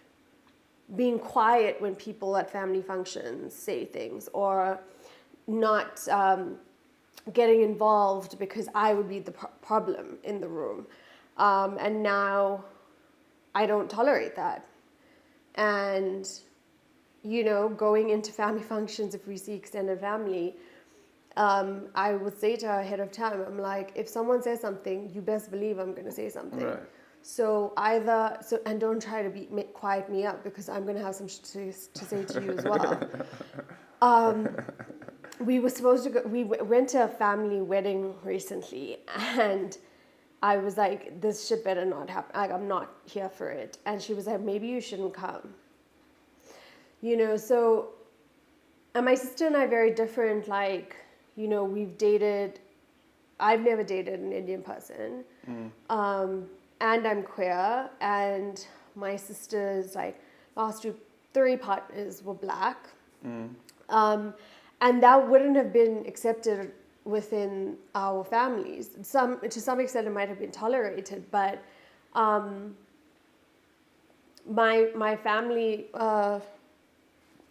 S2: being quiet when people at family functions say things, or not getting involved because I would be the problem in the room. And now I don't tolerate that. And, going into family functions, if we see extended family, I would say to her ahead of time, I'm like, if someone says something, you best believe I'm going to say something.
S1: Right.
S2: So and don't try to quiet me up, because I'm going to have some shit to say to you as well. We were supposed to go, we went to a family wedding recently, and I was like, this shit better not happen. Like, I'm not here for it. And she was like, maybe you shouldn't come. So, and my sister and I are very different. Like, we've dated, I've never dated an Indian person. And I'm queer. And my sister's like last 3 partners were Black. And that wouldn't have been accepted within our families. To some extent it might have been tolerated, but my family,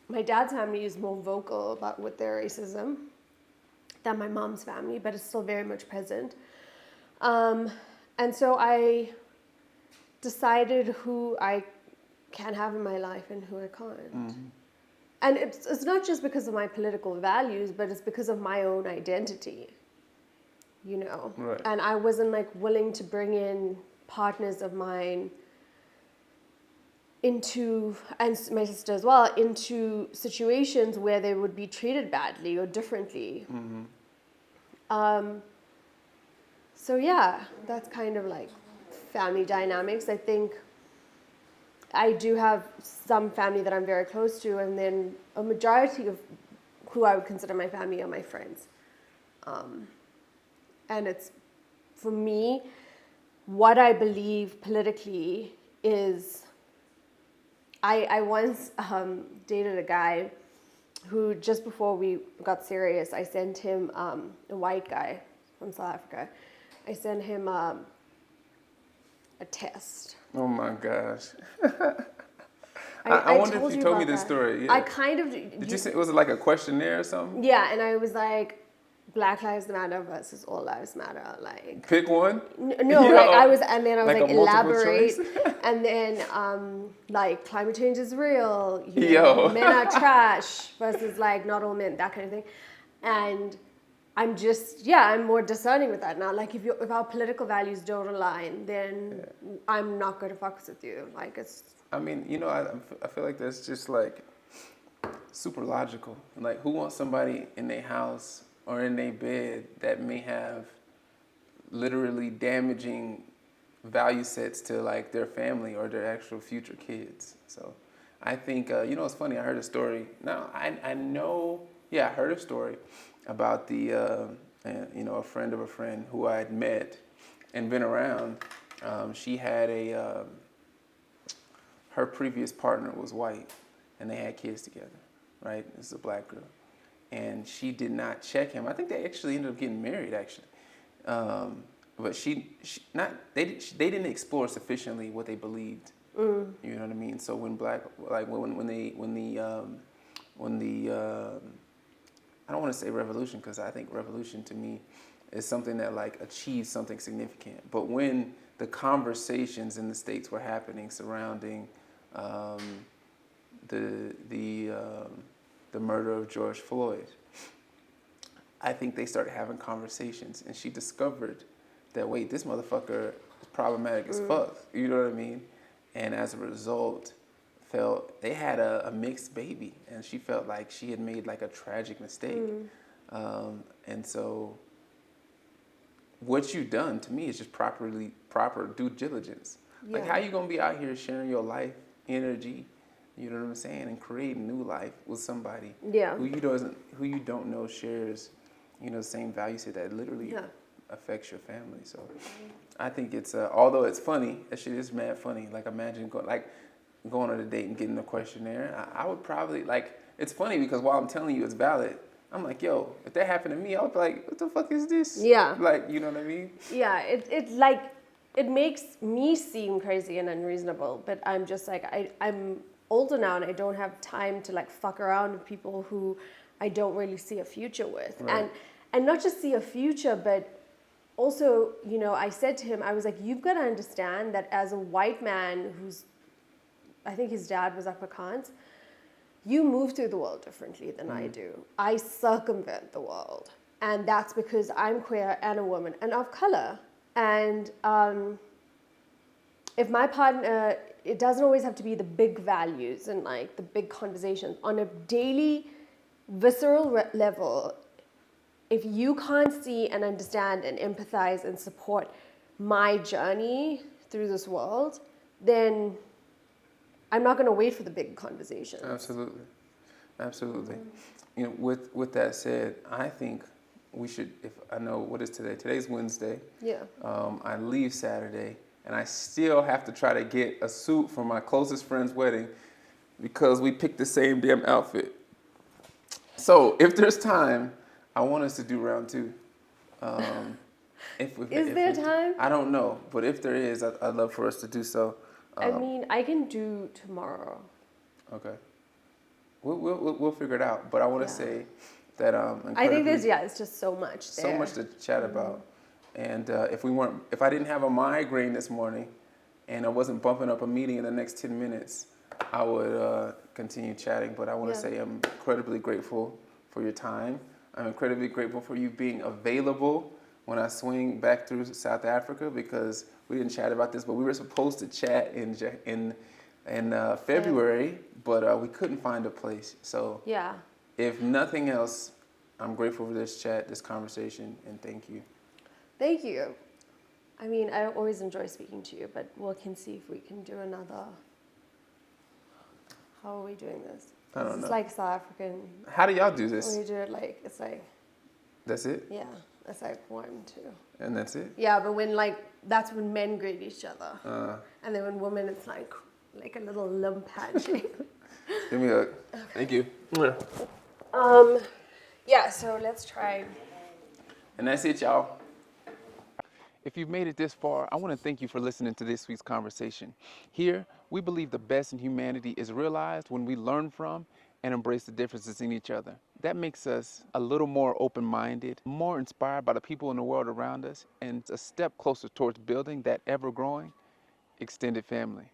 S2: my dad's family is more vocal with their racism than my mom's family, but it's still very much present. And so I decided who I can have in my life and who I can't. And it's not just because of my political values, but it's because of my own identity, Right. And I wasn't like willing to bring in partners of mine into, and my sister as well, into situations where they would be treated badly or differently. So yeah, that's kind of like family dynamics. I think I do have some family that I'm very close to, and then a majority of who I would consider my family are my friends. And it's, for me, what I believe politically is I once dated a guy who, just before we got serious, I sent him, a white guy from South Africa, I sent him a test.
S1: Oh my gosh.
S2: I
S1: I wonder if
S2: told
S1: you
S2: you
S1: told me
S2: about
S1: this
S2: that.
S1: story. Yeah.
S2: I kind of...
S1: Did you say, was it like a questionnaire or something?
S2: Yeah, and I was like, Black Lives Matter versus All Lives Matter, like...
S1: Pick one?
S2: No,
S1: Yo,
S2: like I was, and then I was
S1: like
S2: like,
S1: a multiple
S2: elaborate,
S1: choice?
S2: and then like climate change is real, you know,
S1: Yo.
S2: men are trash versus like not all men, that kind of thing, and I'm just, yeah, I'm more discerning with that now. Like if our political values don't align, then I'm not going to fuck with you. Like it's...
S1: I mean, you know, I feel like that's just like super logical. Like, who wants somebody in their house or in their bed that may have literally damaging value sets to like their family or their actual future kids? So I think, you know, it's funny. I heard a story. Now, I know, yeah, I heard a story about the, you know, a friend of a friend who I had met and been around. She had her previous partner was white, and they had kids together, right? This is a black girl. And she did not check him. I think they actually ended up getting married, actually. But they didn't explore sufficiently what they believed. You know what I mean? So when I don't want to say revolution, because I think revolution to me is something that like achieves something significant. But when the conversations in the States were happening surrounding the murder of George Floyd, I think they started having conversations, and she discovered that, wait, this motherfucker is problematic as fuck. You know what I mean? And as a result, felt they had a mixed baby, and she felt like she had made like a tragic mistake. And so what you've done to me is just proper due diligence.
S2: Yeah.
S1: Like, how you gonna be out here sharing your life energy, you know what I'm saying, and creating new life with somebody who you don't know shares, you know, the same value set that literally affects your family. So I think it's although it's funny, that shit is mad funny. Like, imagine going on a date and getting a questionnaire. I would probably, like, it's funny because while I'm telling you it's valid, I'm like, yo, if that happened to me, I would be like, what the fuck is this?
S2: Yeah.
S1: Like, you know what I mean?
S2: Yeah, it makes me seem crazy and unreasonable, but I'm just like, I'm older now and I don't have time to like fuck around with people who I don't really see a future with.
S1: Right.
S2: And not just see a future, but also, you know, I said to him, I was like, you've got to understand that as a white man who's, I think his dad was Afrikaans, you move through the world differently than I do. I circumvent the world. And that's because I'm queer and a woman and of color. And if my partner, it doesn't always have to be the big values and like the big conversations. On a daily, visceral level, if you can't see and understand and empathize and support my journey through this world, then I'm not going to wait for the big conversations.
S1: Absolutely. You know, with that said, I think we should, if I know what is today. Today's Wednesday.
S2: Yeah.
S1: I leave Saturday, and I still have to try to get a suit for my closest friend's wedding because we picked the same damn outfit. So if there's time, I want us to do round two.
S2: Is there time?
S1: I don't know, but if there is, I'd love for us to do so.
S2: I mean, I can do tomorrow.
S1: Okay. We'll figure it out. But I want to say that
S2: I think it's just so much there.
S1: so much to chat about. And if I didn't have a migraine this morning, and I wasn't bumping up a meeting in the next 10 minutes, I would continue chatting. But I want to say I'm incredibly grateful for your time. I'm incredibly grateful for you being available when I swing back through South Africa, because we didn't chat about this, but we were supposed to chat in February, but we couldn't find a place. So if nothing else, I'm grateful for this chat, this conversation, and thank you.
S2: Thank you. I mean, I always enjoy speaking to you, but we can see if we can do another. How are we doing this?
S1: I don't know.
S2: It's like South African.
S1: How do y'all do this?
S2: When you do it like, it's like.
S1: That's it?
S2: Yeah, it's like 1, 2.
S1: And that's it?
S2: Yeah, but when like, that's when men greet each other. And then when women, it's like. like a little limp handshake.
S1: Give me a hug. Thank you. Yeah.
S2: Yeah, so let's try.
S1: And that's it, y'all. If you've made it this far, I want to thank you for listening to this week's conversation. Here, we believe the best in humanity is realized when we learn from and embrace the differences in each other. That makes us a little more open-minded, more inspired by the people in the world around us, and a step closer towards building that ever-growing extended family.